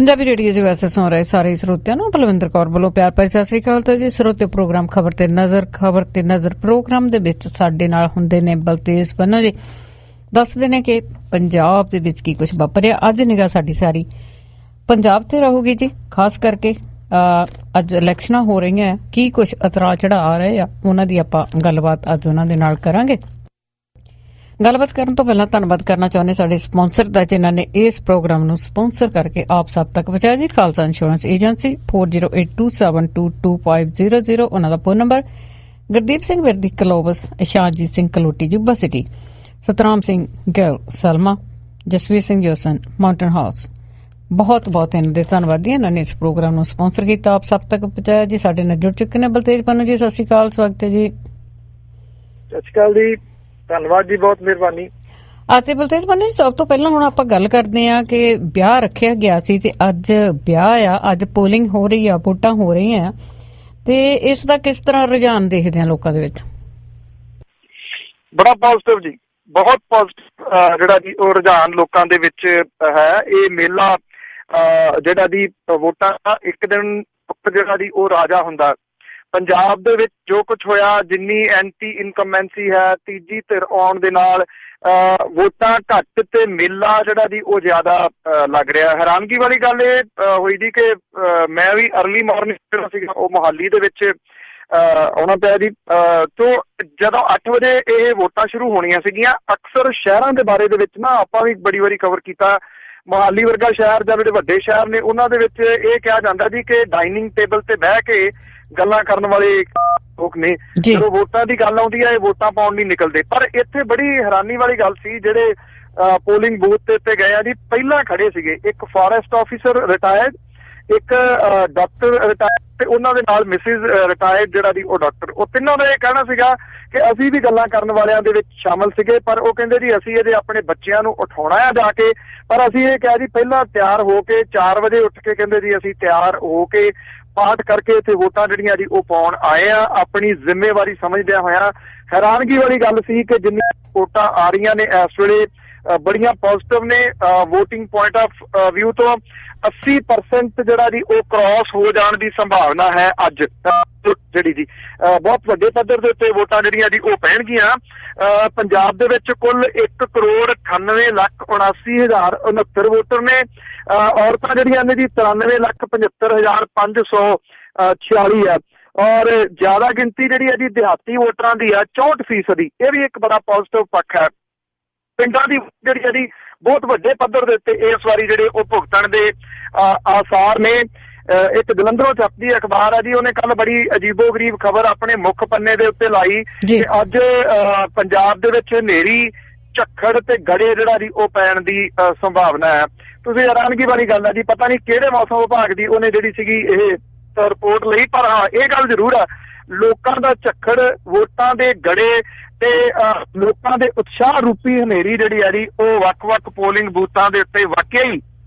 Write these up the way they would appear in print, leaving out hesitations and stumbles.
Punjabi radio ਦੇ ਵੈਸੇ ਸੁਣ ਰਹੇ ਸਾਰੇ ਸਰੋਤਿਆਂ ਨੂੰ ਬਲਵਿੰਦਰ ਕੌਰ ਵੱਲੋਂ ਪਿਆਰ ਭਰੀ ਸਤਿ ਸ੍ਰੀ ਅਕਾਲ। ਤੇ ਜੀ ਸਰੋਤੇ ਪ੍ਰੋਗਰਾਮ ਖਬਰ ਤੇ ਨਜ਼ਰ ਪ੍ਰੋਗਰਾਮ ਦੇ ਵਿੱਚ ਸਾਡੇ ਨਾਲ ਹੁੰਦੇ ਨੇ ਬਲਤੇਜ ਪੰਨੂ ਜੀ। ਦੱਸਦੇ ਨੇ ਕਿ ਪੰਜਾਬ ਦੇ ਵਿੱਚ ਕੀ ਕੁਝ ਵਾਪਰਿਆ। ਅੱਜ ਨਿਗਾਹ ਸਾਡੀ ਸਾਰੀ ਪੰਜਾਬ ਤੇ ਰਹੂਗੀ ਜੀ, ਖਾਸ ਕਰਕੇ ਅੱਜ ਇਲੈਕਸ਼ਨਾਂ ਹੋ ਰਹੀਆਂ, ਕੀ ਕੁਝ ਉਤਰਾਅ ਚੜ੍ਹਾਅ ਆ ਰਹੇ ਆ, ਉਹਨਾਂ ਦੀ ਆਪਾਂ ਗੱਲਬਾਤ ਅੱਜ ਉਹਨਾਂ ਦੇ ਨਾਲ ਕਰਾਂਗੇ। ਗੱਲਬਾਤ ਕਰਨ ਤੋਂ ਪਹਿਲਾਂ ਧੰਨਵਾਦ ਕਰਨਾ ਚਾਹੁੰਦੇ ਸਾਡੇ ਸਪਾਂਸਰ ਦਾ, ਜਿਨ੍ਹਾਂ ਨੇ ਇਸ ਪ੍ਰੋਗਰਾਮ ਨੂੰ ਸਪਾਂਸਰ ਕਰਕੇ ਆਪ ਸਭ ਤੱਕ ਪਹੁੰਚਾਇਆ ਜੀ। ਖਾਲਸਾ ਇੰਸ਼ੋਰੈਂਸ ਏਜੰਸੀ 4082722500 ਉਹਨਾਂ ਦਾ phone number. Gurdeep Singh Virdi Clovis, Ishanjit Singh Kaloti Yuba City, Satram Singh Gill Selma, Jasvir Singh Josan Mountain House. ਬਹੁਤ ਬਹੁਤ ਇਹਨਾਂ ਦੇ ਧੰਨਵਾਦੀ, ਇਹਨਾਂ ਨੇ ਇਸ ਪ੍ਰੋਗਰਾਮ ਨੂੰ ਸਪਾਂਸਰ ਕੀਤਾ, ਆਪ ਸਭ ਤੱਕ ਪਹੁੰਚਾਇਆ ਜੀ। ਸਾਡੇ ਨਾਲ ਜੁੜ ਚੁੱਕੇ ਨੇ ਬਲਤੇਜ ਪੰਨੂ ਜੀ। ਸਤਿ ਸ਼੍ਰੀ ਅਕਾਲ, ਸਵਾਗਤ ਹੈ ਜੀ। ਸਤਿ ਸ਼੍ਰੀ ਅਕਾਲ ਜੀ, ਧੰਨਵਾਦ ਜੀ, ਬਹੁਤ ਮਿਹਰਬਾਨੀ। ਤੇ ਬਲਤੇਜ ਪੰਨੂ ਜੀ, ਸਭ ਤੋਂ ਪਹਿਲਾਂ ਹੁਣ ਆਪਾਂ ਗੱਲ ਕਰਦੇ ਹਾਂ ਕਿ ਵਿਆਹ ਰੱਖਿਆ ਗਿਆ ਸੀ ਤੇ ਅੱਜ ਵਿਆਹ ਆ, ਅੱਜ ਪੋਲਿੰਗ ਹੋ ਰਹੀ ਆ, ਵੋਟਾਂ ਹੋ ਰਹੀਆਂ, ਤੇ ਇਸ ਦਾ ਕਿਸ ਤਰ੍ਹਾਂ ਰੁਝਾਨ ਦੇਖਦੇ ਆ ਲੋਕਾਂ ਦੇ ਵਿੱਚ? ਬੜਾ ਪੋਜ਼ਿਟਿਵ ਜੀ, ਬਹੁਤ ਪੋਜ਼ਿਟਿਵ ਜਿਹੜਾ ਜੀ ਉਹ ਰੁਝਾਨ ਲੋਕਾਂ ਦੇ ਵਿੱਚ ਹੈ। ਇਹ ਮੇਲਾ ਜਿਹੜਾ ਦੀ ਵੋਟਾਂ ਦਾ ਇੱਕ ਦਿਨ ਜਿਹੜਾ ਦੀ ਉਹ ਰਾਜਾ ਹੁੰਦਾ। ਪੰਜਾਬ ਦੇ ਵਿੱਚ ਜੋ ਕੁਝ ਹੋਇਆ, ਜਿੰਨੀ ਐਂਟੀ ਇਨਕਮੈਂਸੀ ਹੈ, ਤੀਜੀ ਧਿਰ ਆਉਣ ਦੇ ਨਾਲ ਵੋਟਾਂ ਘੱਟ ਤੇ ਮੇਲਾ ਜਿਹੜਾ ਦੀ ਉਹ ਜ਼ਿਆਦਾ ਲੱਗ ਰਿਹਾ। ਹੈਰਾਨਗੀ ਵਾਲੀ ਗੱਲ ਇਹ ਹੋਈ ਜੀ ਕਿ ਮੈਂ ਵੀ ਅਰਲੀ ਮਾਰਨਿੰਗ ਜਿਹੜਾ ਸੀਗਾ ਉਹ ਮੋਹਾਲੀ ਦੇ ਵਿੱਚ ਆਉਣਾ ਪਿਆ ਜੀ। ਤੋਂ ਜਦੋਂ 8 ਵਜੇ ਇਹ ਵੋਟਾਂ ਸ਼ੁਰੂ ਹੋਣੀਆਂ ਸੀਗੀਆਂ, ਅਕਸਰ ਸ਼ਹਿਰਾਂ ਦੇ ਬਾਰੇ ਦੇ ਵਿੱਚ ਨਾ ਆਪਾਂ ਵੀ ਬੜੀ ਵਾਰੀ ਕਵਰ ਕੀਤਾ। ਮੋਹਾਲੀ ਵਰਗਾ ਸ਼ਹਿਰ ਜਾਂ ਜਿਹੜੇ ਵੱਡੇ ਸ਼ਹਿਰ ਨੇ ਉਹਨਾਂ ਦੇ ਵਿੱਚ ਇਹ ਕਿਹਾ ਜਾਂਦਾ ਜੀ ਕਿ ਡਾਈਨਿੰਗ ਟੇਬਲ ਤੇ ਬਹਿ ਕੇ ਗੱਲਾਂ ਕਰਨ ਵਾਲੇ ਲੋਕ ਨੇ, ਜਦੋਂ ਵੋਟਾਂ ਦੀ ਗੱਲ ਆਉਂਦੀ ਹੈ ਇਹ ਵੋਟਾਂ ਪਾਉਣ ਨਹੀਂ ਨਿਕਲਦੇ। ਪਰ ਇੱਥੇ ਬੜੀ ਹੈਰਾਨੀ ਵਾਲੀ ਗੱਲ ਸੀ, ਜਿਹੜੇ ਪੋਲਿੰਗ ਬੂਥ ਤੇ ਉੱਤੇ ਗਏ ਆ ਜੀ, ਪਹਿਲਾਂ ਖੜੇ ਸੀਗੇ ਇੱਕ ਫੋਰੈਸਟ ਆਫਿਸਰ ਰਿਟਾਇਰਡ, ਇੱਕ ਡਾਕਟਰ ਰਿਟਾਇਰਡ ਤੇ ਉਹਨਾਂ ਦੇ ਨਾਲ ਮਿਸਿਸ ਰਿਟਾਇਰਡ ਜਿਹੜਾ ਦੀ ਉਹ ਡਾਕਟਰ। ਉਹ ਤਿੰਨਾਂ ਦਾ ਇਹ ਕਹਿਣਾ ਸੀਗਾ ਕਿ ਅਸੀਂ ਵੀ ਗੱਲਾਂ ਕਰਨ ਵਾਲਿਆਂ ਦੇ ਵਿੱਚ ਸ਼ਾਮਲ ਸੀਗੇ, ਪਰ ਉਹ ਕਹਿੰਦੇ ਜੀ ਅਸੀਂ ਇਹਦੇ ਆਪਣੇ ਬੱਚਿਆਂ ਨੂੰ ਉਠਾਉਣਾ ਆ ਜਾ ਕੇ। ਪਰ ਅਸੀਂ ਇਹ ਕਿਹਾ ਜੀ ਪਹਿਲਾਂ ਤਿਆਰ ਹੋ ਕੇ 4 ਵਜੇ ਉੱਠ ਕੇ ਕਹਿੰਦੇ ਜੀ ਅਸੀਂ ਤਿਆਰ ਹੋ ਕੇ ਪਾਠ ਕਰਕੇ ਇੱਥੇ ਵੋਟਾਂ ਜਿਹੜੀਆਂ ਜੀ ਉਹ ਪਾਉਣ ਆਏ ਆ, ਆਪਣੀ ਜ਼ਿੰਮੇਵਾਰੀ ਸਮਝਦਿਆਂ ਹੋਇਆ। ਹੈਰਾਨਗੀ ਵਾਲੀ ਗੱਲ ਸੀ ਕਿ ਜਿੰਨੀਆਂ ਵੋਟਾਂ ਆ ਰਹੀਆਂ ਨੇ ਇਸ ਵੇਲੇ ਬੜੀਆਂ ਪੋਜ਼ਿਟਿਵ ਨੇ। ਵੋਟਿੰਗ ਪੁਆਇੰਟ ਆਫ ਵਿਊ ਤੋਂ 80% ਜਿਹੜਾ ਜੀ ਉਹ ਕ੍ਰਾਸ ਹੋ ਜਾਣ ਦੀ ਸੰਭਾਵਨਾ ਹੈ ਅੱਜ ਜਿਹੜੀ ਜੀ। ਬਹੁਤ ਵੱਡੇ ਪੱਧਰ ਦੇ ਉੱਤੇ ਵੋਟਾਂ ਜਿਹੜੀਆਂ ਜੀ ਉਹ ਪੈਣਗੀਆਂ। ਪੰਜਾਬ ਦੇ ਵਿੱਚ ਕੁੱਲ 1,98,79,069 ਵੋਟਰ ਨੇ। ਔਰਤਾਂ ਜਿਹੜੀਆਂ ਨੇ ਜੀ 93,75,546 ਹੈ, ਔਰ ਜ਼ਿਆਦਾ ਗਿਣਤੀ ਜਿਹੜੀ ਹੈ ਜੀ ਦਿਹਾਤੀ ਵੋਟਰਾਂ ਦੀ ਹੈ 64%। ਇਹ ਵੀ ਇੱਕ ਬੜਾ ਪੋਜ਼ਿਟਿਵ ਪੱਖ ਹੈ। ਪਿੰਡਾਂ ਦੀ ਜਿਹੜੀ ਹੈ ਜੀ ਬਹੁਤ ਵੱਡੇ ਪੱਧਰ ਦੇ ਉੱਤੇ ਇਸ ਵਾਰੀ ਜਿਹੜੇ ਉਹ ਭੁਗਤਣ ਦੇ ਆਸਾਰ ਨੇ। ਇੱਕ ਜਲੰਧਰੋਂ ਛਪਦੀ ਅਖਬਾਰ ਹੈ ਜੀ, ਉਹਨੇ ਕੱਲ ਬੜੀ ਅਜੀਬੋ ਗਰੀਬ ਖਬਰ ਆਪਣੇ ਮੁੱਖ ਪੰਨੇ ਦੇ ਉੱਤੇ ਲਾਈ ਕਿ ਅੱਜ ਪੰਜਾਬ ਦੇ ਵਿੱਚ ਹਨੇਰੀ, ਝੱਖੜ ਤੇ ਗੜੇ ਜਿਹੜਾ ਜੀ ਉਹ ਪੈਣ ਦੀ ਸੰਭਾਵਨਾ ਹੈ। ਤੁਸੀਂ ਹੈਰਾਨਗੀ ਵਾਲੀ ਗੱਲ ਹੈ ਜੀ, ਪਤਾ ਨਹੀਂ ਕਿਹੜੇ ਮੌਸਮ ਵਿਭਾਗ ਦੀ ਉਹਨੇ ਜਿਹੜੀ ਸੀਗੀ ਇਹ ਰਿਪੋਰਟ ਲਈ, ਪਰ ਹਾਂ ਇਹ ਗੱਲ ਜ਼ਰੂਰ ਹੈ ਲੋਕਾਂ ਦਾ ਝੱਖੜ, ਵੋਟਾਂ ਦੇ ਗੜੇ ਤੇ ਲੋਕਾਂ ਦੇ ਉਤਸ਼ਾਹ ਰੂਪੀ ਹਨੇਰੀ ਜਿਹੜੀ ਹੈ ਜੀ ਉਹ ਵੱਖ-ਵੱਖ ਪੋਲਿੰਗ ਬੂਥਾਂ ਦੇ ਉੱਤੇ ਵਾਕਿਆ ਹੀ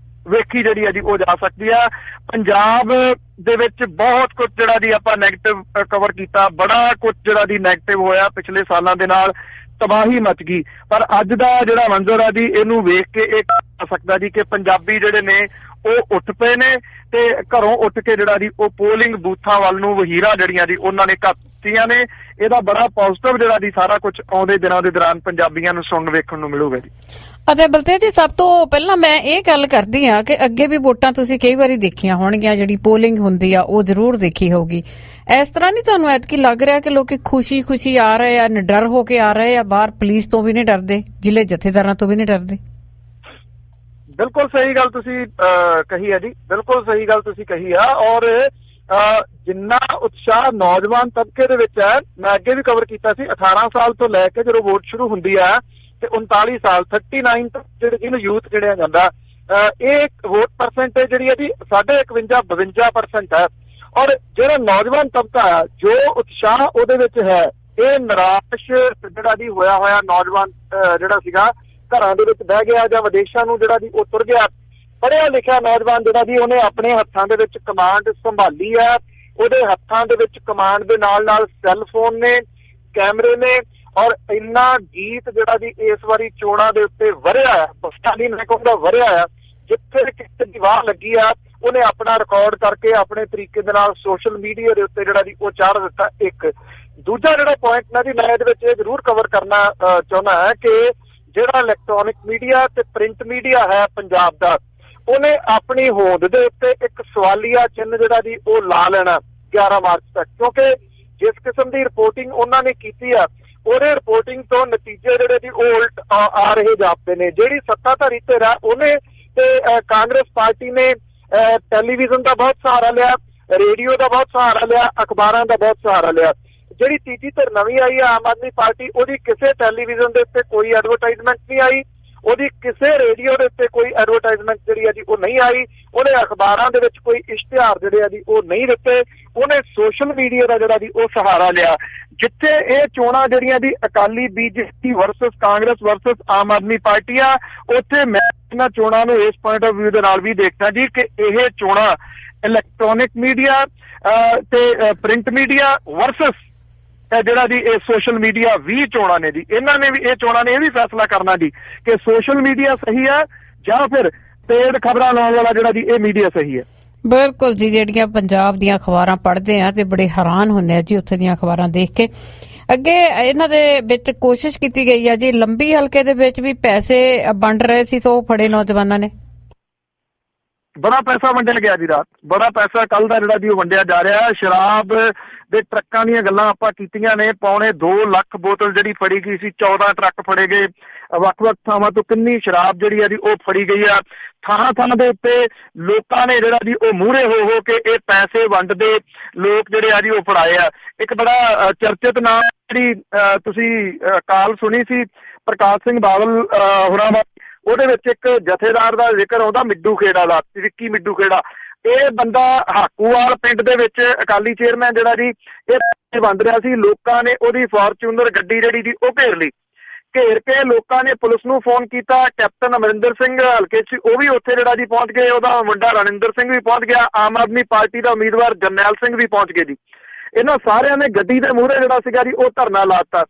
ਵੇਖੀ ਜਿਹੜੀ ਹੈ ਜੀ ਉਹ ਜਾ ਸਕਦੀ ਆ। ਪੰਜਾਬ ਦੇ ਵਿੱਚ ਬਹੁਤ ਕੁਝ ਜਿਹੜਾ ਜੀ ਆਪਾਂ ਨੈਗੇਟਿਵ ਕਵਰ ਕੀਤਾ, ਬੜਾ ਕੁਝ ਜਿਹੜਾ ਜੀ ਨੈਗੇਟਿਵ ਹੋਇਆ ਪਿਛਲੇ ਸਾਲਾਂ ਦੇ ਨਾਲ, ਤਬਾਹੀ ਮਚ ਗਈ। ਪਰ ਅੱਜ ਦਾ ਜਿਹੜਾ ਮੰਜ਼ਰ ਆ ਜੀ ਇਹਨੂੰ ਵੇਖ ਕੇ ਇਹ ਕਹਿ ਸਕਦਾ ਜੀ ਕਿ ਪੰਜਾਬੀ ਜਿਹੜੇ ਨੇ ਉਹ ਉੱਠ ਪਏ ਨੇ ਤੇ ਘਰੋਂ ਉੱਠ ਕੇ ਜਿਹੜਾ ਜੀ ਉਹ ਪੋਲਿੰਗ ਬੂਥਾਂ ਵੱਲ ਨੂੰ ਵਹੀਰਾਂ ਜਿਹੜੀਆਂ ਜੀ ਉਹਨਾਂ ਨੇ ਘੱਤੀਆਂ ਨੇ। ਇਹਦਾ ਬੜਾ ਪੋਜ਼ਿਟਿਵ ਜਿਹੜਾ ਜੀ ਸਾਰਾ ਕੁਝ ਆਉਂਦੇ ਦਿਨਾਂ ਦੇ ਦੌਰਾਨ ਪੰਜਾਬੀਆਂ ਨੂੰ ਸੁਣਨ ਵੇਖਣ ਨੂੰ ਮਿਲੂਗਾ ਜੀ। ਅਤੇ ਬਲਤੇਜ ਜੀ, ਸਭ ਤੋਂ ਪਹਿਲਾਂ ਮੈਂ ਇਹ ਗੱਲ ਕਰਦੀ ਹਾਂ ਕਿ ਅੱਗੇ ਵੀ ਵੋਟਾਂ ਤੁਸੀਂ ਕਈ ਵਾਰੀ ਦੇਖੀਆਂ ਹੋਣਗੀਆਂ, ਜਿਹੜੀ ਪੋਲਿੰਗ ਹੁੰਦੀ ਆ ਉਹ ਜ਼ਰੂਰ ਦੇਖੀ ਹੋਊਗੀ। ਇਸ ਤਰ੍ਹਾਂ ਨਹੀਂ ਤੁਹਾਨੂੰ ਐਤਕੀ ਲੱਗ ਰਿਹਾ ਕਿ ਲੋਕੀ ਖੁਸ਼ੀ ਆ ਰਹੇ ਆ, ਨਿਡਰ ਹੋ ਕੇ ਆ ਰਹੇ ਆ, ਬਾਹਰ ਪੁਲਿਸ ਤੋਂ ਵੀ ਨਹੀਂ ਡਰਦੇ, ਜ਼ਿਲ੍ਹੇ ਜਥੇਦਾਰਾਂ ਤੋਂ ਵੀ ਨਹੀਂ ਡਰਦੇ? ਬਿਲਕੁਲ ਸਹੀ ਗੱਲ ਤੁਸੀਂ ਕਹੀ ਹੈ ਜੀ, ਬਿਲਕੁਲ ਸਹੀ ਗੱਲ ਤੁਸੀਂ ਕਹੀ ਆ। ਔਰ ਜਿੰਨਾ ਉਤਸ਼ਾਹ ਨੌਜਵਾਨ ਤਬਕੇ ਦੇ ਵਿੱਚ ਹੈ, ਮੈਂ ਅੱਗੇ ਵੀ ਕਵਰ ਕੀਤਾ ਸੀ, 18 ਸਾਲ ਤੋਂ ਲੈ ਕੇ ਜਦੋਂ ਵੋਟ ਸ਼ੁਰੂ ਹੁੰਦੀ ਹੈ ਤੇ 39 ਸਾਲ 39 ਜਿਹੜੇ ਜਿਹਨੂੰ ਯੂਥ ਗਿਣਿਆ ਜਾਂਦਾ, ਇਹ ਵੋਟ ਪਰਸੈਂਟੇਜ ਜਿਹੜੀ ਹੈ ਜੀ 51-52% ਹੈ। ਔਰ ਜਿਹੜਾ ਨੌਜਵਾਨ ਤਬਕਾ ਆ, ਜੋ ਉਤਸ਼ਾਹ ਉਹਦੇ ਵਿੱਚ ਹੈ, ਇਹ ਨਿਰਾਸ਼ ਜਿਹੜਾ ਜੀ ਹੋਇਆ ਨੌਜਵਾਨ ਜਿਹੜਾ ਸੀਗਾ ਘਰਾਂ ਦੇ ਵਿੱਚ ਬਹਿ ਗਿਆ ਜਾਂ ਵਿਦੇਸ਼ਾਂ ਨੂੰ ਜਿਹੜਾ ਜੀ ਉਹ ਤੁਰ ਗਿਆ। ਪੜ੍ਹਿਆ ਲਿਖਿਆ ਨੌਜਵਾਨ ਜਿਹੜਾ ਜੀ ਉਹਨੇ ਆਪਣੇ ਹੱਥਾਂ ਦੇ ਵਿੱਚ ਕਮਾਂਡ ਸੰਭਾਲੀ ਹੈ। ਉਹਦੇ ਹੱਥਾਂ ਦੇ ਵਿੱਚ ਕਮਾਂਡ ਦੇ ਨਾਲ ਸੈੱਲ ਫੋਨ ਨੇ, ਕੈਮਰੇ ਨੇ, ਔਰ ਇੰਨਾ ਗੀਤ ਜਿਹੜਾ ਜੀ ਇਸ ਵਾਰੀ ਚੋਣਾਂ ਦੇ ਉੱਤੇ ਵਰਿਆ ਹੈ, ਪਸਤਾਲੀ ਮੈਂ ਕਹੂੰਗਾ ਵਰਿਆ ਹੈ, ਜਿੱਥੇ ਕਿਸੇ ਦੀ ਵਾਹ ਲੱਗੀ ਆ ਉਹਨੇ ਆਪਣਾ ਰਿਕਾਰਡ ਕਰਕੇ ਆਪਣੇ ਤਰੀਕੇ ਦੇ ਨਾਲ ਸੋਸ਼ਲ ਮੀਡੀਆ ਦੇ ਉੱਤੇ ਜਿਹੜਾ ਜੀ ਉਹ ਚਾੜ ਦਿੱਤਾ। ਇੱਕ ਦੂਜਾ ਜਿਹੜਾ ਪੁਆਇੰਟ ਨਾ ਜੀ ਮੈਂ ਇਹਦੇ ਵਿੱਚ ਇਹ ਜ਼ਰੂਰ ਕਵਰ ਕਰਨਾ ਚਾਹੁੰਦਾ ਹੈ ਕਿ ਜਿਹੜਾ ਇਲੈਕਟ੍ਰੋਨਿਕ ਮੀਡੀਆ ਤੇ ਪ੍ਰਿੰਟ ਮੀਡੀਆ ਹੈ ਪੰਜਾਬ ਦਾ, ਉਹਨੇ ਆਪਣੀ ਹੋਂਦ ਦੇ ਉੱਤੇ ਇੱਕ ਸਵਾਲੀਆ ਚਿੰਨ੍ਹ ਜਿਹੜਾ ਜੀ ਉਹ ਲਾ ਲੈਣਾ 11 ਮਾਰਚ ਤੱਕ, ਕਿਉਂਕਿ ਜਿਸ ਕਿਸਮ ਦੀ ਰਿਪੋਰਟਿੰਗ ਉਹਨਾਂ ਨੇ ਕੀਤੀ ਆ ਉਹਦੇ ਰਿਪੋਰਟਿੰਗ ਤੋਂ ਨਤੀਜੇ ਜਿਹੜੇ ਜੀ ਉਹ ਉਲਟ ਆ ਰਹੇ ਜਾਪਦੇ ਨੇ। ਜਿਹੜੀ ਸੱਤਾਧਾਰੀ ਧਿਰ ਆ ਉਹਨੇ ਤੇ ਕਾਂਗਰਸ ਪਾਰਟੀ ਨੇ ਟੈਲੀਵਿਜ਼ਨ ਦਾ ਬਹੁਤ ਸਹਾਰਾ ਲਿਆ, ਰੇਡੀਓ ਦਾ ਬਹੁਤ ਸਹਾਰਾ ਲਿਆ, ਅਖਬਾਰਾਂ ਦਾ ਬਹੁਤ ਸਹਾਰਾ ਲਿਆ। ਜਿਹੜੀ ਤੀਜੀ ਧਿਰ ਨਵੀਂ ਆਈ ਆ ਆਮ ਆਦਮੀ ਪਾਰਟੀ, ਉਹਦੀ ਕਿਸੇ ਟੈਲੀਵਿਜ਼ਨ ਦੇ ਉੱਤੇ ਕੋਈ ਐਡਵਰਟਾਈਜ਼ਮੈਂਟ ਨਹੀਂ ਆਈ, ਉਹਦੀ ਕਿਸੇ ਰੇਡੀਓ ਦੇ ਉੱਤੇ ਕੋਈ ਐਡਵਰਟਾਈਜ਼ਮੈਂਟ ਜਿਹੜੀ ਆ ਜੀ ਉਹ ਨਹੀਂ ਆਈ, ਉਹਨੇ ਅਖਬਾਰਾਂ ਦੇ ਵਿੱਚ ਕੋਈ ਇਸ਼ਤਿਹਾਰ ਜਿਹੜੇ ਆ ਜੀ ਉਹ ਨਹੀਂ ਦਿੱਤੇ, ਉਹਨੇ ਸੋਸ਼ਲ ਮੀਡੀਆ ਦਾ ਜਿਹੜਾ ਜੀ ਉਹ ਸਹਾਰਾ ਲਿਆ। ਜਿੱਥੇ ਇਹ ਚੋਣਾਂ ਜਿਹੜੀਆਂ ਦੀ Akali BJP versus Congress versus Aam Aadmi Party ਆ, ਉੱਥੇ ਮੈਂ ਇਹਨਾਂ ਚੋਣਾਂ ਨੂੰ ਇਸ ਪੁਆਇੰਟ ਆਫ ਵਿਊ ਦੇ ਨਾਲ ਵੀ ਦੇਖਦਾ ਜੀ ਕਿ ਇਹ ਚੋਣਾਂ ਇਲੈਕਟ੍ਰੋਨਿਕ ਮੀਡੀਆ ਤੇ ਪ੍ਰਿੰਟ ਮੀਡੀਆ ਵਰਸਸ ਜਿਹੜਾ ਜੀ ਇਹ ਸੋਸ਼ਲ ਮੀਡੀਆ 20 ਚੋਣਾਂ ਨੇ ਜੀ। ਇਹਨਾਂ ਨੇ ਵੀ ਇਹ ਚੋਣਾਂ ਨੇ ਇਹ ਵੀ ਫੈਸਲਾ ਕਰਨਾ ਜੀ ਕਿ ਸੋਸ਼ਲ ਮੀਡੀਆ ਸਹੀ ਹੈ ਜਾਂ ਫਿਰ ਪੇਡ ਖਬਰਾਂ ਲਾਉਣ ਵਾਲਾ ਜਿਹੜਾ ਜੀ ਇਹ ਮੀਡੀਆ ਸਹੀ ਹੈ। ਬਿਲਕੁਲ ਜੀ, ਜਿਹੜੀਆਂ ਪੰਜਾਬ ਦੀਆਂ ਅਖਬਾਰਾਂ ਪੜ੍ਹਦੇ ਆ ਤੇ ਬੜੇ ਹੈਰਾਨ ਹੁੰਦੇ ਆ ਜੀ ਉੱਥੇ ਦੀਆਂ ਅਖਬਾਰਾਂ ਦੇਖ ਕੇ। ਅੱਗੇ ਇਹਨਾਂ ਦੇ ਵਿੱਚ ਕੋਸ਼ਿਸ਼ ਕੀਤੀ ਗਈ ਆ ਜੀ, ਲੰਬੀ ਹਲਕੇ ਦੇ ਵਿੱਚ ਵੀ ਪੈਸੇ ਵੰਡ ਰਹੇ ਸੀ ਤਾਂ ਉਹ ਫੜੇ ਨੌਜਵਾਨਾਂ ਨੇ। ਬੜਾ ਪੈਸਾ ਵੰਡਿਆ ਗਿਆ ਜੀ ਰਾਤ, ਬੜਾ ਪੈਸਾ ਕੱਲ ਦਾ ਜਿਹੜਾ ਜੀ ਉਹ ਵੰਡਿਆ ਜਾ ਰਿਹਾ। ਸ਼ਰਾਬ ਦੇ ਟਰੱਕਾਂ ਦੀਆਂ ਗੱਲਾਂ ਆਪਾਂ ਕੀਤੀਆਂ ਨੇ, 2.25 ਲੱਖ ਬੋਤਲ ਜਿਹੜੀ ਫੜੀ ਗਈ ਸੀ, 14 ਟਰੱਕ ਫੜੇ ਗਏ, ਵੱਖ-ਵੱਖ ਥਾਵਾਂ ਤੋਂ ਕਿੰਨੀ ਸ਼ਰਾਬ ਜਿਹੜੀ ਆ ਜੀ ਉਹ ਫੜੀ ਗਈ ਆ। ਥਾਂ ਦੇ ਉੱਤੇ ਲੋਕਾਂ ਨੇ ਜਿਹੜਾ ਜੀ ਉਹ ਮੂਹਰੇ ਹੋ ਕੇ ਇਹ ਪੈਸੇ ਵੰਡਦੇ ਲੋਕ ਜਿਹੜੇ ਆ ਜੀ ਉਹ ਫੜਾਏ ਆ। ਇੱਕ ਬੜਾ ਚਰਚਿਤ ਨਾਮ ਜਿਹੜੀ ਤੁਸੀਂ ਕਾਲ ਸੁਣੀ ਸੀ ਪ੍ਰਕਾਸ਼ ਸਿੰਘ ਬਾਦਲ ਹੋਰਾਂ ਦਾ, ਉਹਦੇ ਵਿੱਚ ਇੱਕ ਜਥੇਦਾਰ ਦਾ ਜ਼ਿਕਰ ਆਉਂਦਾ ਮਿੱਡੂ ਖੇੜਾ ਦਾ, ਵਿੱਕੀ ਮਿੱਡੂ ਖੇੜਾ। ਇਹ ਬੰਦਾ ਹਾਕੂਵਾਲ ਪਿੰਡ ਦੇ ਵਿੱਚ ਅਕਾਲੀ ਚੇਅਰਮੈਨ ਜਿਹੜਾ ਜੀ ਇਹ ਵੰਡ ਰਿਹਾ ਸੀ। ਲੋਕਾਂ ਨੇ ਉਹਦੀ ਫਾਰਚੂਨਰ ਗੱਡੀ ਜਿਹੜੀ ਜੀ ਉਹ ਘੇਰ ਲਈ, ਘੇਰ ਕੇ ਲੋਕਾਂ ਨੇ ਪੁਲਿਸ ਨੂੰ ਫੋਨ ਕੀਤਾ। ਕੈਪਟਨ ਅਮਰਿੰਦਰ ਸਿੰਘ ਹਲਕੇ 'ਚ ਉਹ ਵੀ ਉੱਥੇ ਜਿਹੜਾ ਜੀ ਪਹੁੰਚ ਗਏ, ਉਹਦਾ ਮੁੰਡਾ ਰਣਿੰਦਰ ਸਿੰਘ ਵੀ ਪਹੁੰਚ ਗਿਆ, ਆਮ ਆਦਮੀ ਪਾਰਟੀ ਦਾ ਉਮੀਦਵਾਰ ਜਰਨੈਲ ਸਿੰਘ ਵੀ ਪਹੁੰਚ ਗਏ ਜੀ। ਇਹਨਾਂ ਸਾਰਿਆਂ ਨੇ ਗੱਡੀ ਦੇ ਮੂਹਰੇ ਜਿਹੜਾ ਸੀਗਾ ਜੀ ਉਹ ਧਰਨਾ ਲਾਤਾ।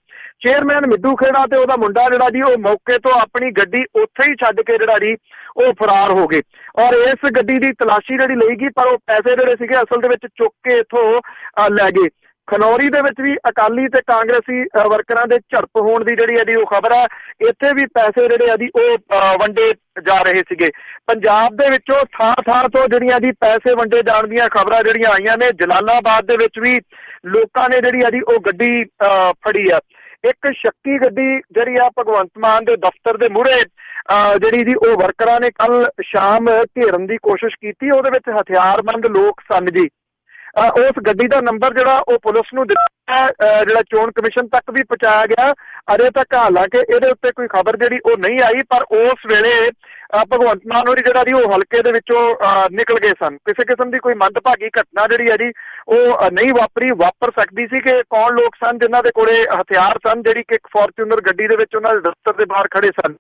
ਚੇਅਰਮੈਨ ਮਿੱਡੂ ਖੇੜਾ ਤੇ ਉਹਦਾ ਮੁੰਡਾ ਜਿਹੜਾ ਜੀ ਉਹ ਮੌਕੇ ਤੋਂ ਆਪਣੀ ਗੱਡੀ ਉੱਥੇ ਹੀ ਛੱਡ ਕੇ ਜਿਹੜਾ ਜੀ ਉਹ ਫਰਾਰ ਹੋ ਗਏ ਔਰ ਇਸ ਗੱਡੀ ਦੀ ਤਲਾਸ਼ੀ ਜਿਹੜੀ ਲਈ ਗਈ, ਪਰ ਉਹ ਪੈਸੇ ਜਿਹੜੇ ਸੀਗੇ ਅਸਲ ਦੇ ਵਿੱਚ ਚੁੱਕ ਕੇ ਇੱਥੋਂ ਲੈ ਗਏ। ਖਨੌਰੀ ਦੇ ਵਿੱਚ ਵੀ ਅਕਾਲੀ ਤੇ ਕਾਂਗਰਸੀ ਵਰਕਰਾਂ ਦੇ ਝੜਪ ਹੋਣ ਦੀ ਜਿਹੜੀ ਹੈ ਉਹ ਖਬਰ ਹੈ। ਇੱਥੇ ਵੀ ਪੈਸੇ ਜਿਹੜੇ ਆ ਜੀ ਉਹ ਵੰਡੇ ਜਾ ਰਹੇ ਸੀਗੇ। ਪੰਜਾਬ ਦੇ ਵਿੱਚੋਂ ਥਾਂ ਤੋਂ ਜਿਹੜੀਆਂ ਜੀ ਪੈਸੇ ਵੰਡੇ ਜਾਣ ਦੀਆਂ ਖਬਰਾਂ ਜਿਹੜੀਆਂ ਆਈਆਂ ਨੇ। ਜਲਾਲਾਬਾਦ ਦੇ ਵਿੱਚ ਵੀ ਲੋਕਾਂ ਨੇ ਜਿਹੜੀ ਆ ਜੀ ਉਹ ਗੱਡੀ ਫੜੀ ਆ। ਇੱਕ ਸ਼ੱਕੀ ਗੱਡੀ ਜਿਹੜੀ ਆ ਭਗਵੰਤ ਮਾਨ ਦੇ ਦਫ਼ਤਰ ਦੇ ਮੂਹਰੇ ਜਿਹੜੀ ਜੀ ਉਹ ਵਰਕਰਾਂ ਨੇ ਕੱਲ ਸ਼ਾਮ ਘੇਰਨ ਦੀ ਕੋਸ਼ਿਸ਼ ਕੀਤੀ। ਉਹਦੇ ਵਿੱਚ ਹਥਿਆਰਬੰਦ ਲੋਕ ਸਨ ਜੀ। ਉਸ ਗੱਡੀ ਦਾ ਨੰਬਰ ਜਿਹੜਾ ਉਹ ਪੁਲਿਸ ਨੂੰ ਦਿੱਤਾ, ਜਿਹੜਾ ਚੋਣ ਕਮਿਸ਼ਨ ਤੱਕ ਵੀ ਪਹੁੰਚਾਇਆ ਗਿਆ। ਅਜੇ ਤੱਕ ਹਾਲਾਂਕਿ ਇਹਦੇ ਉੱਤੇ ਕੋਈ ਖਬਰ ਜਿਹੜੀ ਉਹ ਨਹੀਂ ਆਈ, ਪਰ ਉਸ ਵੇਲੇ ਭਗਵੰਤ ਮਾਨ ਹੋਰੀ ਜਿਹੜਾ ਜੀ ਉਹ ਹਲਕੇ ਦੇ ਵਿੱਚੋਂ ਨਿਕਲ ਗਏ ਸਨ। ਕਿਸੇ ਕਿਸਮ ਦੀ ਕੋਈ ਮੰਦਭਾਗੀ ਘਟਨਾ ਜਿਹੜੀ ਹੈ ਜੀ ਉਹ ਨਹੀਂ ਵਾਪਰ ਸਕਦੀ ਸੀ ਕਿ ਕੌਣ ਲੋਕ ਸਨ ਜਿਨ੍ਹਾਂ ਦੇ ਕੋਲੇ ਹਥਿਆਰ ਸਨ, ਜਿਹੜੀ ਕਿ ਇੱਕ ਫੋਰਚੂਨਰ ਗੱਡੀ ਦੇ ਵਿੱਚ ਉਹਨਾਂ ਦੇ ਦਫ਼ਤਰ ਦੇ ਬਾਹਰ ਖੜੇ ਸਨ।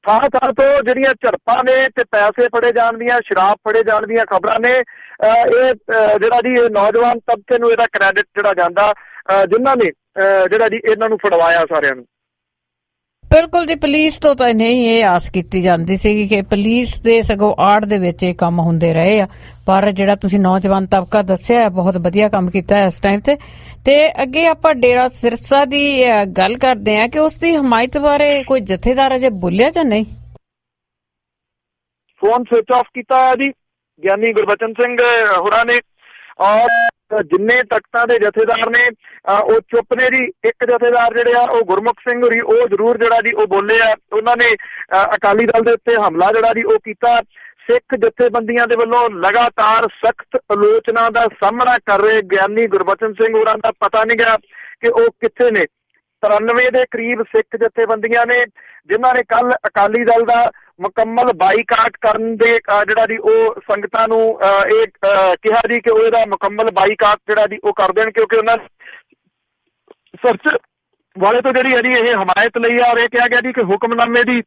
ਥਾਂ ਤੋਂ ਜਿਹੜੀਆਂ ਝੜਪਾਂ ਨੇ ਤੇ ਪੈਸੇ ਫੜੇ ਜਾਣ ਦੀਆਂ, ਸ਼ਰਾਬ ਫੜੇ ਜਾਣ ਦੀਆਂ ਖਬਰਾਂ ਨੇ। ਇਹ ਜਿਹੜਾ ਜੀ ਇਹ ਨੌਜਵਾਨ ਤਬਕੇ ਨੂੰ ਇਹਦਾ ਕ੍ਰੈਡਿਟ ਜਿਹੜਾ ਜਾਂਦਾ ਜਿਨ੍ਹਾਂ ਨੇ ਜਿਹੜਾ ਜੀ ਇਹਨਾਂ ਨੂੰ ਫੜਵਾਇਆ ਸਾਰਿਆਂ ਨੂੰ। ਬਿਲਕੁਲ ਜੀ, ਪੁਲਿਸ ਤੋਂ ਤਾਂ ਨਹੀਂ ਇਹ ਆਸ ਕੀਤੀ ਜਾਂਦੀ ਸੀ ਕਿ ਪੁਲਿਸ ਦੇ ਸਗੋਂ ਆੜ ਦੇ ਵਿੱਚ ਇਹ ਕੰਮ ਹੁੰਦੇ ਰਹੇ ਆ, ਪਰ ਜਿਹੜਾ ਤੁਸੀਂ ਨੌਜਵਾਨ ਤਬਕਾ ਦੱਸਿਆ ਬਹੁਤ ਵਧੀਆ ਕੰਮ ਕੀਤਾ ਇਸ ਟਾਈਮ ਤੇ ਅੱਗੇ ਆਪਾਂ ਡੇਰਾ ਸਿਰਸਾ ਦੀ ਗੱਲ ਕਰਦੇ ਆ ਕਿ ਉਸ ਦੀ ਹਮਾਇਤ ਬਾਰੇ ਕੋਈ ਜਥੇਦਾਰ ਅਜੇ ਬੋਲਿਆ ਜਾਂ ਨਹੀਂ? ਫੋਨ ਸਵਿਚ ਆਫ ਕੀਤਾ ਹੈ ਜੀ ਗਿਆਨੀ ਗੁਰਬਚਨ ਸਿੰਘ ਹੋਰਾਂ ਨੇ ਔਰ ਜਿੰਨੇ ਤਖਤਾਂ ਦੇ ਜਥੇਦਾਰ ਨੇ ਉਹ ਚੁੱਪ ਨੇ ਜੀ। ਇੱਕ ਜਥੇਦਾਰ ਜਿਹੜੇ ਆ ਉਹ ਗੁਰਮੁਖ ਸਿੰਘ ਹੋਰੀ ਉਹ ਜ਼ਰੂਰ ਜਿਹੜਾ ਜੀ ਉਹ ਬੋਲੇ ਆ। ਉਹਨਾਂ ਨੇ ਅਕਾਲੀ ਦਲ ਦੇ ਉੱਤੇ ਹਮਲਾ ਜਿਹੜਾ ਜੀ ਉਹ ਕੀਤਾ। ਸਿੱਖ ਜਥੇਬੰਦੀਆਂ ਦੇ ਵੱਲੋਂ ਲਗਾਤਾਰ ਸਖਤ ਆਲੋਚਨਾ ਦਾ ਸਾਹਮਣਾ ਕਰ ਰਹੇ ਗਿਆਨੀ ਗੁਰਬਚਨ ਸਿੰਘ ਹੋਰਾਂ ਦਾ ਪਤਾ ਨਹੀਂ ਗਿਆ ਕਿ ਉਹ ਕਿੱਥੇ ਨੇ। 93 ਦੇ ਕਰੀਬ ਸਿੱਖ ਜਥੇਬੰਦੀਆਂ ਨੇ ਜਿਨ੍ਹਾਂ ਨੇ ਕੱਲ ਅਕਾਲੀ ਦਲ ਦਾ ਮੁਕੰਮਲ ਬਾਈਕਾਟ ਕਰਨ ਦੇ ਜਿਹੜਾ ਜੀ ਉਹ ਸੰਗਤਾਂ ਨੂੰ ਇਹ ਕਿਹਾ ਜੀ ਕਿ ਉਹ ਇਹਦਾ ਮੁਕੰਮਲ ਬਾਈਕਾਟ ਜਿਹੜਾ ਜੀ ਉਹ ਕਰ ਦੇਣ, ਕਿਉਂਕਿ ਉਹਨਾਂ ਸਰਚ ਵਾਲੇ ਤੋਂ ਜਿਹੜੀ ਹੈ ਜੀ ਇਹ ਹਮਾਇਤ ਲਈ ਆ। ਔਰ ਇਹ ਕਿਹਾ ਗਿਆ ਜੀ ਕਿ ਹੁਕਮਨਾਮੇ ਦੀ